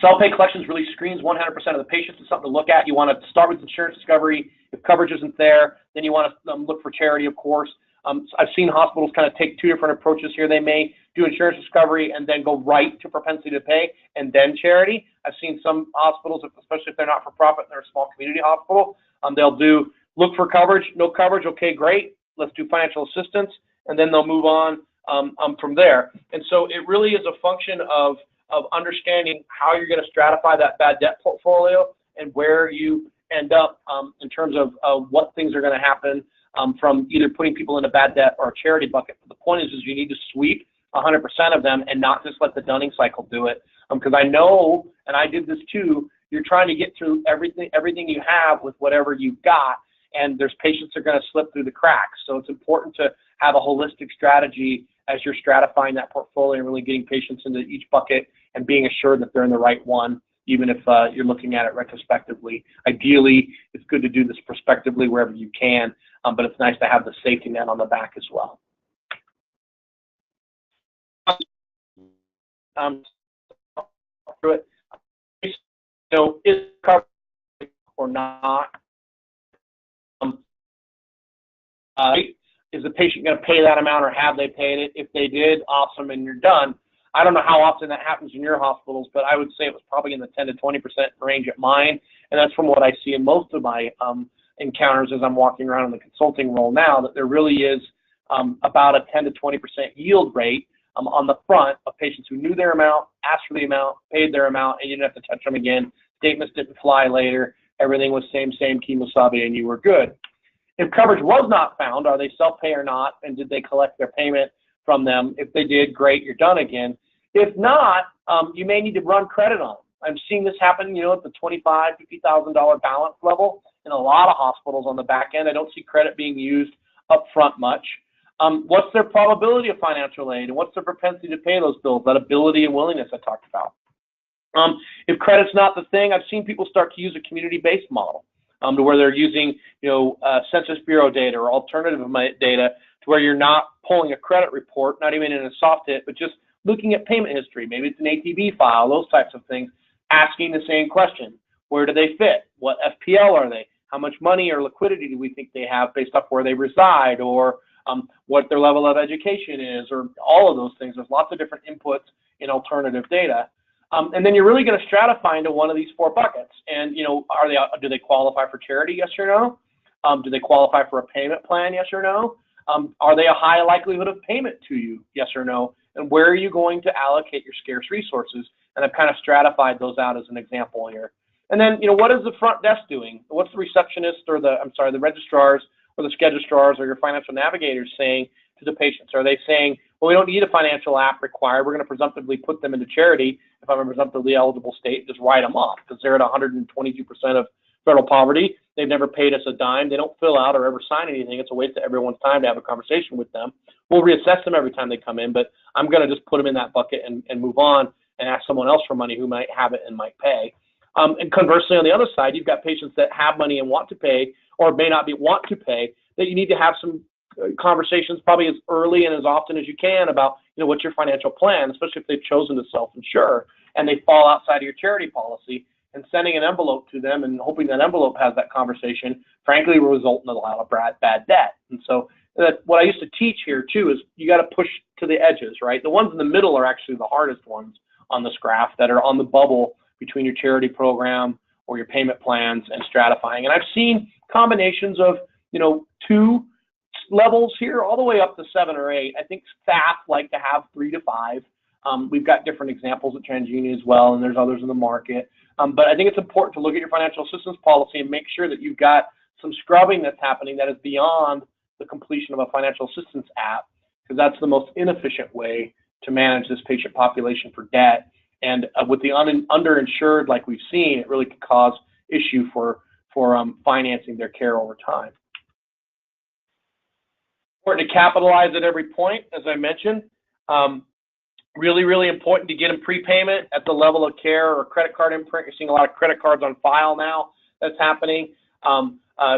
Self-pay collections really screens 100% of the patients. It's something to look at. You want to start with insurance discovery. If coverage isn't there, then you want to look for charity, of course. I've seen hospitals kind of take two different approaches here. They may do insurance discovery and then go right to propensity to pay and then charity. I've seen some hospitals, especially if they're not for profit and they're a small community hospital, they'll do look for coverage, no coverage, okay, great, let's do financial assistance, and then they'll move on from there. And so it really is a function of understanding how you're going to stratify that bad debt portfolio and where you end up in terms of what things are going to happen from either putting people in a bad debt or a charity bucket. But the point is you need to sweep 100% of them and not just let the dunning cycle do it. Because I know, and I did this too, you're trying to get through everything you have with whatever you've got, and there's patients that are going to slip through the cracks. So it's important to have a holistic strategy as you're stratifying that portfolio and really getting patients into each bucket and being assured that they're in the right one, even if you're looking at it retrospectively. Ideally, it's good to do this prospectively wherever you can, but it's nice to have the safety net on the back as well. Through it. So is it covered or not? Is the patient going to pay that amount, or have they paid it? If they did, awesome, and you're done. I don't know how often that happens in your hospitals, but I would say it was probably in the 10 to 20% range at mine, and that's from what I see in most of my encounters as I'm walking around in the consulting role now, that there really is about a 10 to 20% yield rate on the front of patients who knew their amount, asked for the amount, paid their amount, and you didn't have to touch them again. Statements didn't fly later. Everything was same, kemosabe, and you were good. If coverage was not found, are they self-pay or not, and did they collect their payment from them? If they did, great, you're done again. If not, you may need to run credit on them. I'm seeing this happen, at the $25,000, $50,000 balance level in a lot of hospitals on the back end. I don't see credit being used up front much. What's their probability of financial aid, and what's their propensity to pay those bills, that ability and willingness I talked about? If credit's not the thing, I've seen people start to use a community-based model to where they're using, Census Bureau data or alternative data to where you're not pulling a credit report, not even in a soft hit, but just looking at payment history. Maybe it's an ATB file, those types of things, asking the same question. Where do they fit? What FPL are they? How much money or liquidity do we think they have based off where they reside, or what their level of education is, or all of those things. There's lots of different inputs in alternative data. And then you're really going to stratify into one of these four buckets. And, do they qualify for charity? Yes or no? Do they qualify for a payment plan? Yes or no? Are they a high likelihood of payment to you? Yes or no? And where are you going to allocate your scarce resources? And I've kind of stratified those out as an example here. And then, what is the front desk doing? What's the receptionist or the registrars or the schedustrars or your financial navigators saying to the patients? Are they saying, well, we don't need a financial app required. We're going to presumptively put them into charity if I'm a presumptively eligible state, just write them off because they're at 122% of federal poverty, they've never paid us a dime, they don't fill out or ever sign anything. It's a waste of everyone's time to have a conversation with them. We'll reassess them every time they come in, but I'm going to just put them in that bucket and move on and ask someone else for money who might have it and might pay. And conversely, on the other side, you've got patients that have money and want to pay, or may not want to pay, that you need to have some conversations probably as early and as often as you can about, what's your financial plan, especially if they've chosen to self-insure and they fall outside of your charity policy. And sending an envelope to them and hoping that envelope has that conversation, frankly, will result in a lot of bad debt. And so what I used to teach here, too, is you got to push to the edges, right? The ones in the middle are actually the hardest ones on this graph that are on the bubble between your charity program or your payment plans and stratifying. And I've seen combinations of, 2 levels here all the way up to 7 or 8. I think staff like to have 3 to 5. We've got different examples at Transunion as well, and there's others in the market. But I think it's important to look at your financial assistance policy and make sure that you've got some scrubbing that's happening that is beyond the completion of a financial assistance app, because that's the most inefficient way to manage this patient population for debt. And with the underinsured, like we've seen, it really could cause issue for financing their care over time. Important to capitalize at every point, as I mentioned. Really, really important to get them prepayment at the level of care or credit card imprint. You're seeing a lot of credit cards on file now that's happening.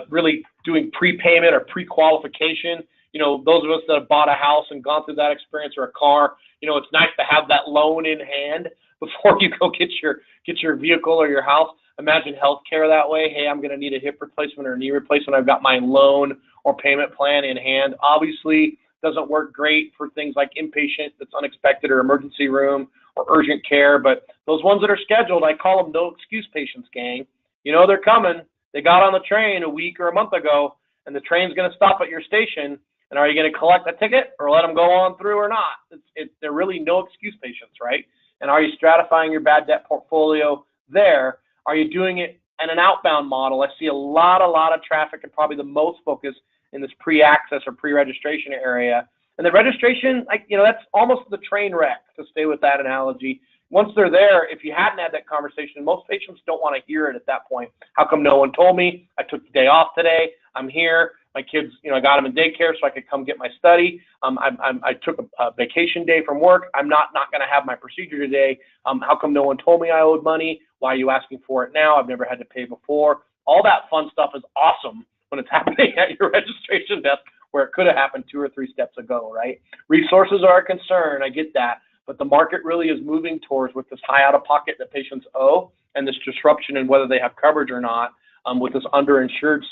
Really doing prepayment or pre-qualification. Those of us that have bought a house and gone through that experience, or a car, it's nice to have that loan in hand before you go get your vehicle or your house. Imagine healthcare that way. Hey, I'm going to need a hip replacement or a knee replacement. I've got my loan or payment plan in hand. Obviously, doesn't work great for things like inpatient that's unexpected, or emergency room or urgent care, but those ones that are scheduled, I call them no excuse patients, gang. They're coming. They got on the train a week or a month ago, and the train's going to stop at your station, and are you going to collect a ticket or let them go on through or not? They're really no excuse patients, right? And are you stratifying your bad debt portfolio there? Are you doing it in an outbound model? I see a lot of traffic, and probably the most focus in this pre-access or pre-registration area. And the registration, that's almost the train wreck, to stay with that analogy. Once they're there, if you hadn't had that conversation, most patients don't want to hear it at that point. How come no one told me? I took the day off today. I'm here. My kids, I got them in daycare so I could come get my study. I took a vacation day from work. I'm not going to have my procedure today. How come no one told me I owed money? Why are you asking for it now? I've never had to pay before. All that fun stuff is awesome when it's happening at your registration desk, where it could have happened 2 or 3 steps ago, right? Resources are a concern, I get that, but the market really is moving towards, with this high out-of-pocket that patients owe and this disruption in whether they have coverage or not, with this underinsured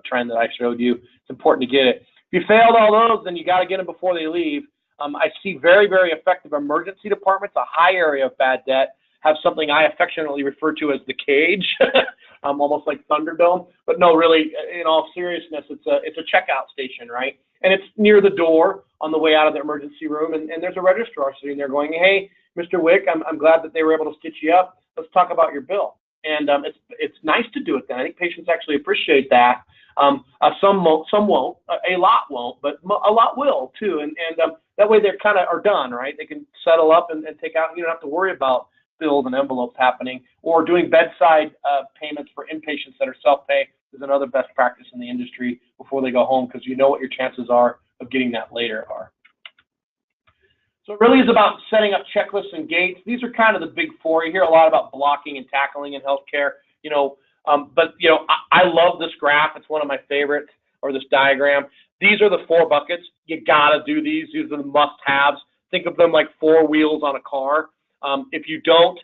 trend that I showed you. It's important to get it. If you failed all those, then you got to get them before they leave. I see very, very effective emergency departments, a high area of bad debt, have something I affectionately refer to as the cage, almost like Thunderdome. But no, really, in all seriousness, it's a checkout station, right? And it's near the door on the way out of the emergency room, and there's a registrar sitting there going, hey, Mr. Wiik, I'm glad that they were able to stitch you up. Let's talk about your bill. And it's nice to do it then. I think patients actually appreciate that. Some won't, a lot won't, but a lot will too. And that way they're kind of are done, right? They can settle up and take out. You don't have to worry about bills and envelopes happening, or doing bedside payments for inpatients that are self-pay is another best practice in the industry before they go home, because you know what your chances are of getting that later are. So it really is about setting up checklists and gates. These are kind of the big 4. You hear a lot about blocking and tackling in healthcare, but I love this graph. It's one of my favorites, or this diagram. These are the 4 buckets. You gotta do these. These are the must-haves. Think of them like 4 wheels on a car. If you don't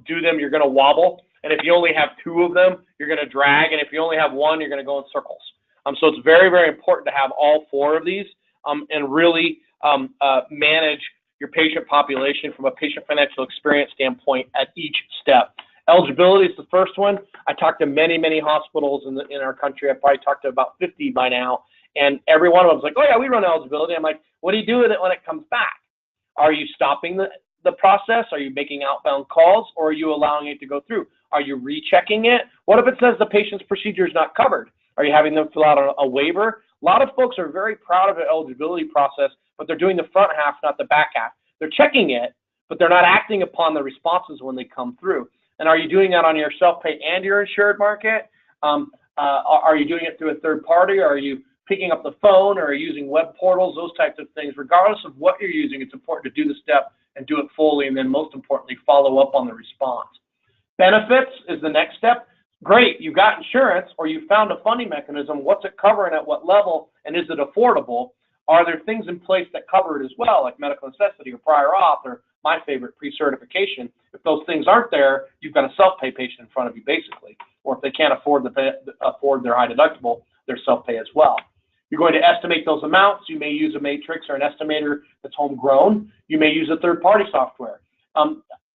do them, you're gonna wobble. And if you only have 2 of them, you're gonna drag. And if you only have 1, you're gonna go in circles. So it's very, very important to have all 4 of these and really manage your patient population from a patient financial experience standpoint at each step. Eligibility is the first one. I talked to many, many hospitals in our country. I probably talked to about 50 by now, and every one of them was like, oh yeah, we run eligibility. I'm like, what do you do with it when it comes back? Are you stopping the process? Are you making outbound calls, or are you allowing it to go through? Are you rechecking it? What if it says the patient's procedure is not covered? Are you having them fill out a waiver? A lot of folks are very proud of the eligibility process, but they're doing the front half, not the back half. They're checking it, but they're not acting upon the responses when they come through. And are you doing that on your self-pay and your insured market? Are you doing it through a third party? Or are you picking up the phone, or are you using web portals? Those types of things. Regardless of what you're using, it's important to do the step and do it fully, and then most importantly, follow up on the response. Benefits is the next step. Great, you got insurance or you found a funding mechanism. What's it covering at what level, and is it affordable? Are there things in place that cover it as well, like medical necessity or prior auth, or my favorite, pre-certification? If those things aren't there, you've got a self-pay patient in front of you, basically. Or if they can't afford their high deductible, they're self-pay as well. You're going to estimate those amounts. You may use a matrix or an estimator that's homegrown. You may use a third-party software.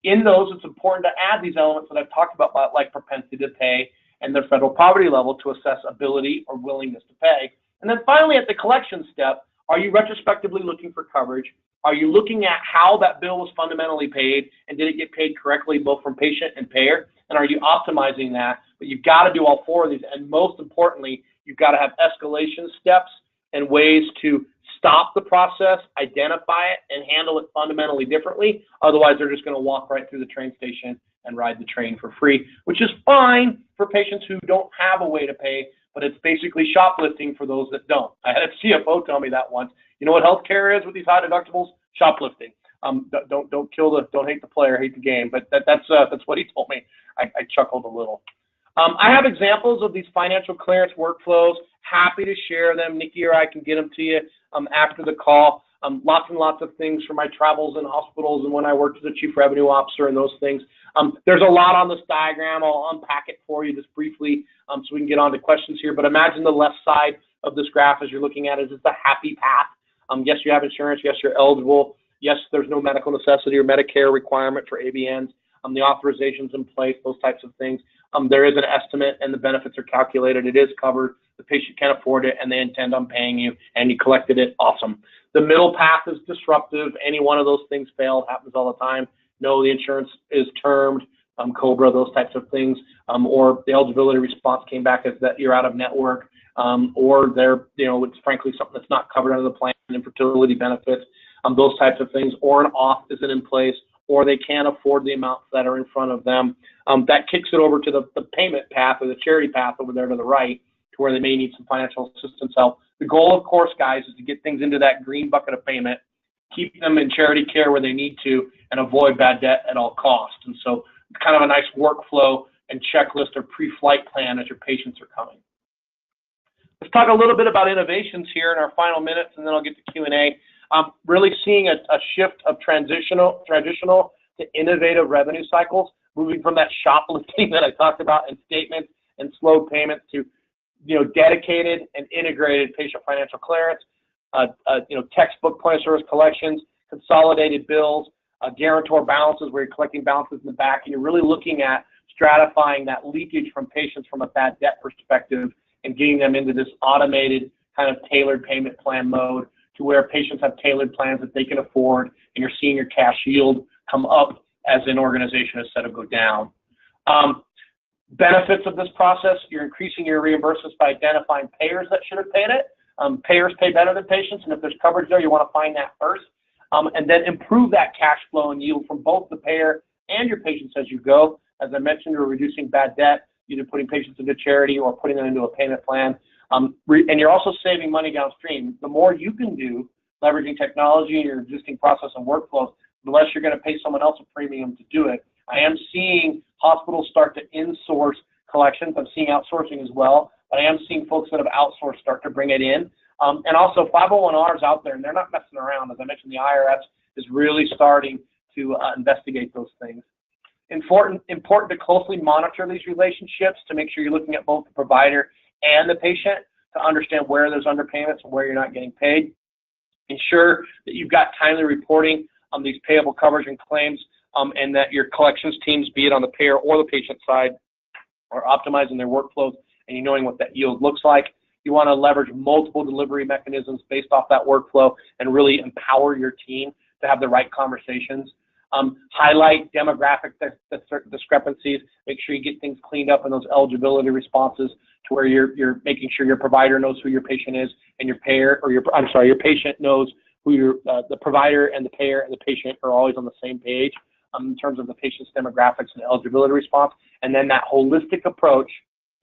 In those, it's important to add these elements that I've talked about, like propensity to pay and the federal poverty level, to assess ability or willingness to pay. And then finally, at the collection step, are you retrospectively looking for coverage? Are you looking at how that bill was fundamentally paid, and did it get paid correctly both from patient and payer? And are you optimizing that? But you've got to do all four of these. And most importantly, you've got to have escalation steps and ways to stop the process, identify it, and handle it fundamentally differently. Otherwise, they're just going to walk right through the train station and ride the train for free, which is fine for patients who don't have a way to pay, but it's basically shoplifting for those that don't. I had a CFO tell me that once. You know what healthcare is with these high deductibles? Shoplifting. Don't hate the player, hate the game. But that's what he told me. I chuckled a little. I have examples of these financial clearance workflows. Happy to share them. Nikki or I can get them to you after the call. Lots and lots of things from my travels in hospitals and when I worked as a chief revenue officer and those things. There's a lot on this diagram. I'll unpack it for you just briefly so we can get on to questions here. But imagine the left side of this graph as you're looking at it is the happy path. Yes, you have insurance. Yes, you're eligible. Yes, there's no medical necessity or Medicare requirement for ABNs. The authorization's in place, those types of things. There is an estimate and the benefits are calculated. It is covered. The patient can afford it and they intend on paying you, and you collected it. Awesome. The middle path is disruptive. Any one of those things failed. Happens all the time. No, the insurance is termed, COBRA, those types of things, or the eligibility response came back as that you're out of network, or it's frankly something that's not covered under the plan, infertility benefits, those types of things, or an auth isn't in place, or they can't afford the amounts that are in front of them. That kicks it over to the payment path or the charity path over there to the right, to where they may need some financial assistance help. The goal, of course, guys, is to get things into that green bucket of payment, keep them in charity care where they need to, and avoid bad debt at all costs. And so it's kind of a nice workflow and checklist or pre-flight plan as your patients are coming. Let's talk a little bit about innovations here in our final minutes, and then I'll get to Q&A. Really seeing a shift of traditional to innovative revenue cycles, moving from that shoplifting that I talked about in statements and slow payments to dedicated and integrated patient financial clearance, textbook point of service collections, consolidated bills, guarantor balances where you're collecting balances in the back, and you're really looking at stratifying that leakage from patients from a bad debt perspective and getting them into this automated kind of tailored payment plan mode to where patients have tailored plans that they can afford, and you're seeing your cash yield come up as an organization instead of go down. Benefits of this process: you're increasing your reimbursements by identifying payers that should have paid it. Payers pay better than patients, and if there's coverage there, you want to find that first. And then improve that cash flow and yield from both the payer and your patients as you go. As I mentioned, you're reducing bad debt, either putting patients into charity or putting them into a payment plan. And you're also saving money downstream. The more you can do, leveraging technology and your existing process and workflows, the less you're going to pay someone else a premium to do it. I am seeing hospitals start to insource collections. I'm seeing outsourcing as well, but I am seeing folks that have outsourced start to bring it in. And also 501Rs out there, and they're not messing around. As I mentioned, the IRS is really starting to investigate those things. Important to closely monitor these relationships to make sure you're looking at both the provider and the patient to understand where there's underpayments and where you're not getting paid. Ensure that you've got timely reporting on these payable coverage and claims, and that your collections teams, be it on the payer or the patient side, are optimizing their workflows and you knowing what that yield looks like. You want to leverage multiple delivery mechanisms based off that workflow and really empower your team to have the right conversations. Highlight demographic discrepancies. Make sure you get things cleaned up in those eligibility responses to where you're making sure your provider knows who your patient is, and your patient knows who the provider and the payer and the patient are always on the same page in terms of the patient's demographics and eligibility response. And then that holistic approach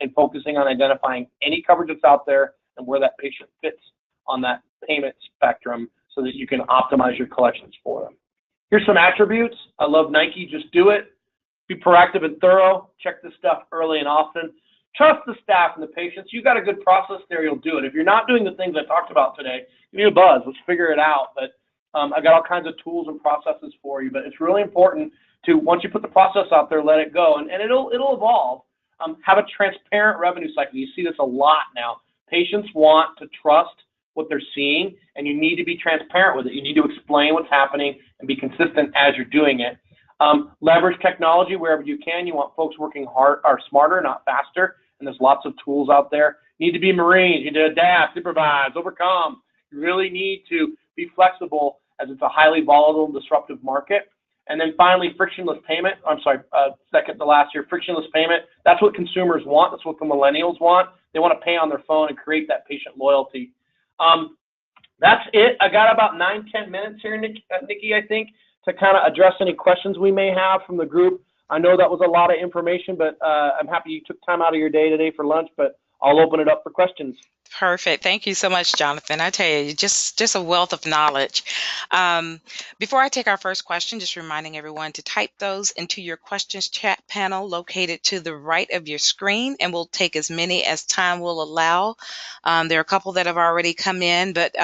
and focusing on identifying any coverage that's out there and where that patient fits on that payment spectrum so that you can optimize your collections for them. Here's some attributes. I love Nike. Just do it. Be proactive and thorough. Check this stuff early and often. Trust the staff and the patients. You got a good process there, you'll do it. If you're not doing the things I talked about today, give me a buzz. Let's figure it out. But I got all kinds of tools and processes for you. But it's really important to, once you put the process out there, let it go. And it'll evolve. Have a transparent revenue cycle. You see this a lot now. Patients want to trust what they're seeing, and you need to be transparent with it. You need to explain what's happening and be consistent as you're doing it. Leverage technology wherever you can. You want folks working hard or smarter, not faster. And there's lots of tools out there. You need to be Marines. You need to adapt, improvise, overcome. You really need to be flexible as it's a highly volatile and disruptive market. And then finally, frictionless payment. I'm sorry, second to last here, frictionless payment. That's what consumers want. That's what the millennials want. They want to pay on their phone and create that patient loyalty. That's it. I got about 9-10 minutes here, Nikki, I think, to kind of address any questions we may have from the group. I know that was a lot of information, but I'm happy you took time out of your day today for lunch, but I'll open it up for questions.
Perfect. Thank you so much, Jonathan. I tell you, just a wealth of knowledge. Before I take our first question, just reminding everyone to type those into your questions chat panel located to the right of your screen, and we'll take as many as time will allow. There are a couple that have already come in, but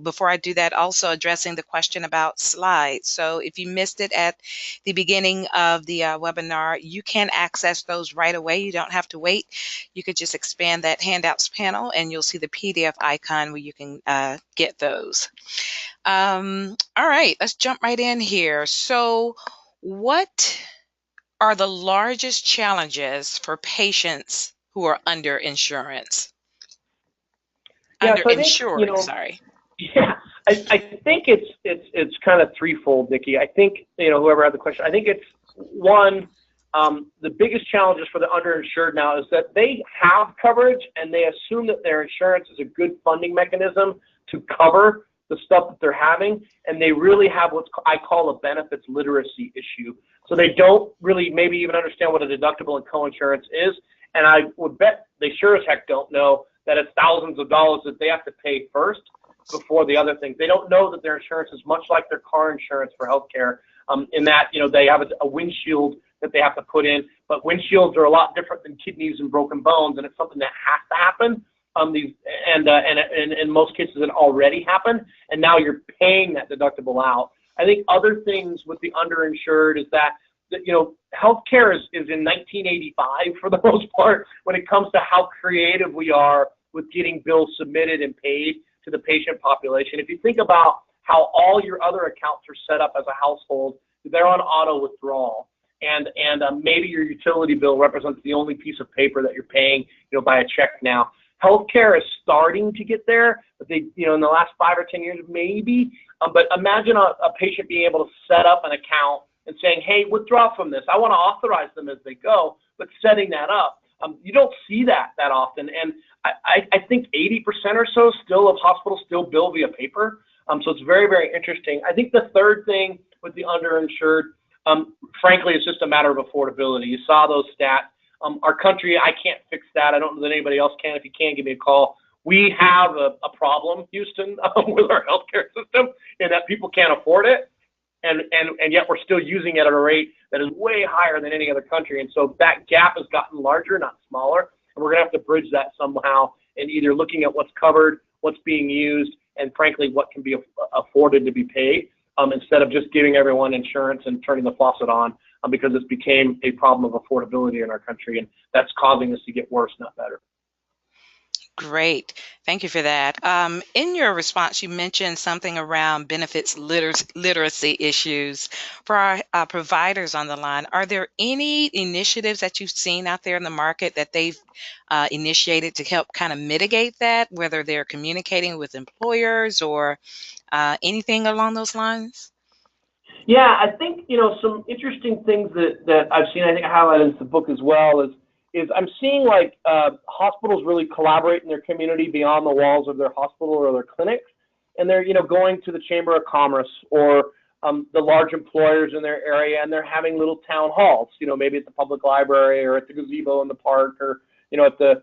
before I do that, also addressing the question about slides. So if you missed it at the beginning of the webinar, you can access those right away. You don't have to wait. You could just expand that handouts panel and you'll see the PDF icon where you can get those. All right, let's jump right in here. So what are the largest challenges for patients who are under insurance?
Yeah,
Underinsured, sorry.
Yeah, I think it's kind of threefold, Nikki. I think, whoever had the question, I think it's one, the biggest challenges for the underinsured now is that they have coverage and they assume that their insurance is a good funding mechanism to cover the stuff that they're having, and they really have what I call a benefits literacy issue. So they don't really maybe even understand what a deductible and coinsurance is, and I would bet they sure as heck don't know that it's thousands of dollars that they have to pay first before the other things. They don't know that their insurance is much like their car insurance for healthcare, in that they have a windshield that they have to put in, but windshields are a lot different than kidneys and broken bones, and it's something that has to happen. And in most cases it already happened, and now you're paying that deductible out. I think other things with the underinsured is that healthcare is in 1985 for the most part when it comes to how creative we are with getting bills submitted and paid to the patient population. If you think about how all your other accounts are set up as a household, they're on auto withdrawal. And maybe your utility bill represents the only piece of paper that you're paying, by a check now. Healthcare is starting to get there, but they, in the last 5 or 10 years, maybe. But imagine a patient being able to set up an account and saying, hey, withdraw from this. I want to authorize them as they go, but setting that up. You don't see that often. And I think 80% or so still of hospitals still bill via paper. So it's very, very interesting. I think the third thing with the underinsured, frankly, it's just a matter of affordability. You saw those stats. Our country, I can't fix that. I don't know that anybody else can. If you can, give me a call. We have a problem, Houston, with our healthcare system, in that people can't afford it, and yet we're still using it at a rate that is way higher than any other country. And so that gap has gotten larger, not smaller, and we're going to have to bridge that somehow in either looking at what's covered, what's being used, and frankly, what can be afforded to be paid, instead of just giving everyone insurance and turning the faucet on, because it's became a problem of affordability in our country, and that's causing us to get worse, not better.
Great. Thank you for that. In your response, you mentioned something around benefits literacy issues. For our providers on the line, are there any initiatives that you've seen out there in the market that they've initiated to help kind of mitigate that, whether they're communicating with employers or anything along those lines?
Yeah, I think, some interesting things that I've seen, I think I highlighted in the book as well, is I'm seeing hospitals really collaborate in their community beyond the walls of their hospital or their clinics, and they're going to the Chamber of Commerce or the large employers in their area, and they're having little town halls, maybe at the public library or at the gazebo in the park, or at the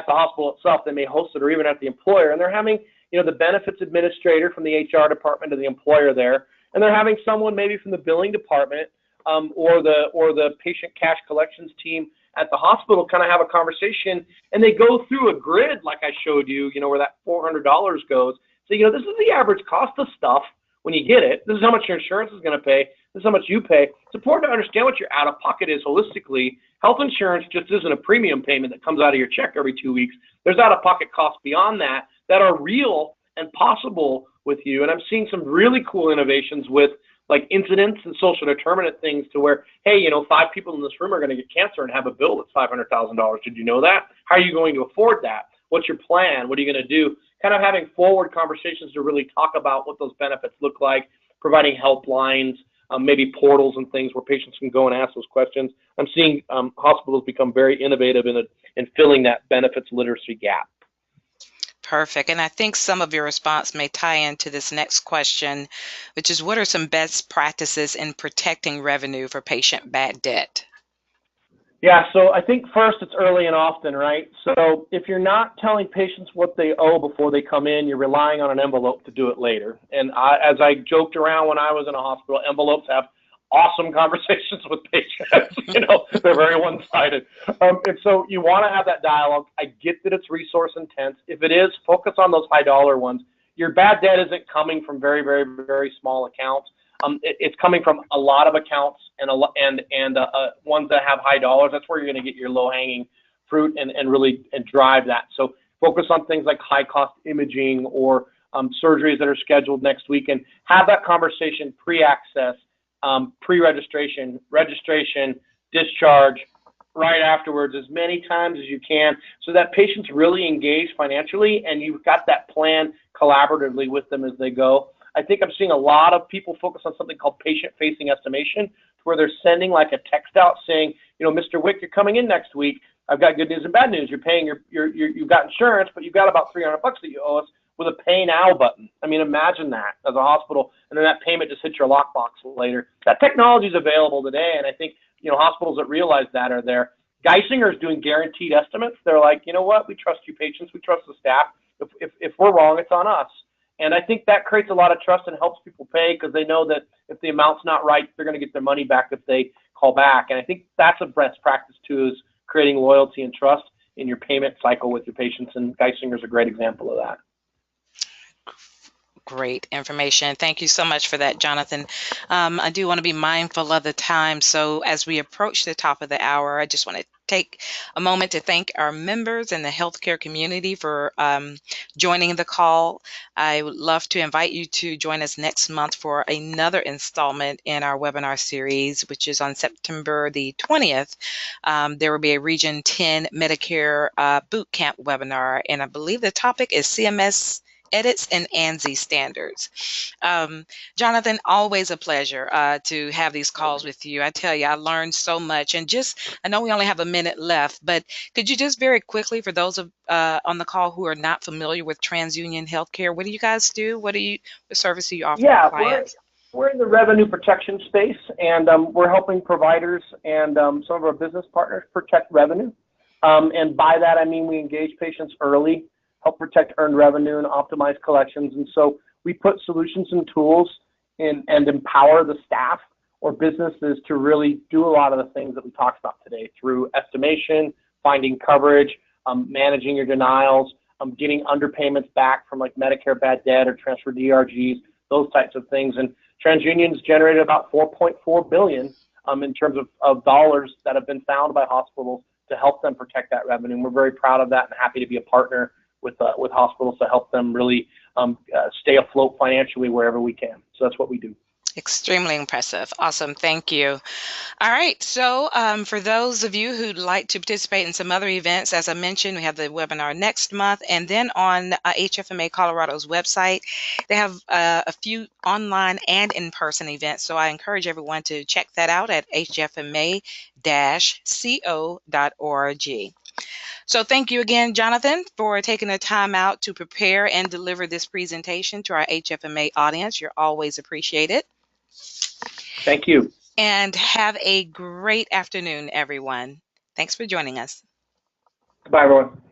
hospital itself. They may host it, or even at the employer, and they're having the benefits administrator from the HR department to the employer there, and they're having someone maybe from the billing department or the patient cash collections team at the hospital kind of have a conversation, and they go through a grid like I showed you, where that $400 goes. So, this is the average cost of stuff when you get it. This is how much your insurance is going to pay. This is how much you pay. It's important to understand what your out-of-pocket is holistically. Health insurance just isn't a premium payment that comes out of your check every 2 weeks. There's out-of-pocket costs beyond that are real and possible with you. And I'm seeing some really cool innovations with like incidents and social determinant things to where, hey, 5 people in this room are going to get cancer and have a bill that's $500,000. Did you know that? How are you going to afford that? What's your plan? What are you going to do? Kind of having forward conversations to really talk about what those benefits look like, providing helplines, maybe portals and things where patients can go and ask those questions. I'm seeing hospitals become very innovative in filling that benefits literacy gap.
Perfect. And I think some of your response may tie into this next question, which is what are some best practices in protecting revenue for patient bad debt?
Yeah, so I think first it's early and often, right? So if you're not telling patients what they owe before they come in, you're relying on an envelope to do it later. And as I joked around when I was in a hospital, envelopes have awesome conversations with patients. They're very one-sided. And so you want to have that dialogue. I get that it's resource intense. If it is, focus on those high dollar ones. Your bad debt isn't coming from very, very, very small accounts. It's coming from a lot of accounts and ones that have high dollars. That's where you're going to get your low-hanging fruit and really drive that. So focus on things like high-cost imaging or surgeries that are scheduled next week, and have that conversation pre-access, pre-registration, registration, discharge, right afterwards, as many times as you can, so that patients really engage financially and you've got that plan collaboratively with them as they go. I think I'm seeing a lot of people focus on something called patient-facing estimation, where they're sending like a text out saying, Mr. Wiik, you're coming in next week. I've got good news and bad news. You're paying you've got insurance, but you've got about $300 that you owe us, with a pay now button. I mean, imagine that as a hospital, and then that payment just hits your lockbox later. That technology is available today, and I think hospitals that realize that are there. Geisinger is doing guaranteed estimates. They're like, you know what? We trust you patients. We trust the staff. If we're wrong, it's on us. And I think that creates a lot of trust and helps people pay, because they know that if the amount's not right, they're going to get their money back if they call back. And I think that's a best practice too, is creating loyalty and trust in your payment cycle with your patients. And Geisinger is a great example of that.
Great information. Thank you so much for that, Jonathan. I do want to be mindful of the time. So as we approach the top of the hour, I just want to take a moment to thank our members and the healthcare community for joining the call. I would love to invite you to join us next month for another installment in our webinar series, which is on September the 20th. There will be a Region 10 Medicare Boot Camp webinar, and I believe the topic is CMS edits and ANSI standards. Jonathan, always a pleasure to have these calls with you. I tell you, I learned so much. And I know we only have a minute left, but could you just very quickly, for those on the call who are not familiar with Transunion Healthcare, what do you guys do? What service do you offer to clients?
We're in the revenue protection space, and we're helping providers and some of our business partners protect revenue. And by that, I mean we engage patients early, help protect earned revenue and optimize collections. And so we put solutions and tools in and empower the staff or businesses to really do a lot of the things that we talked about today through estimation, finding coverage, managing your denials, getting underpayments back from like Medicare bad debt or transfer DRGs, those types of things. And TransUnion's generated about $4.4 billion in terms of dollars that have been found by hospitals to help them protect that revenue. And we're very proud of that and happy to be a partner with hospitals to help them really stay afloat financially wherever we can. So that's what we do.
Extremely impressive. Awesome. Thank you. All right. So for those of you who'd like to participate in some other events, as I mentioned, we have the webinar next month. And then on HFMA Colorado's website, they have a few online and in-person events. So I encourage everyone to check that out at hfma-co.org. So thank you again, Jonathan, for taking the time out to prepare and deliver this presentation to our HFMA audience. You're always appreciated.
Thank you.
And have a great afternoon, everyone. Thanks for joining us.
Bye, everyone.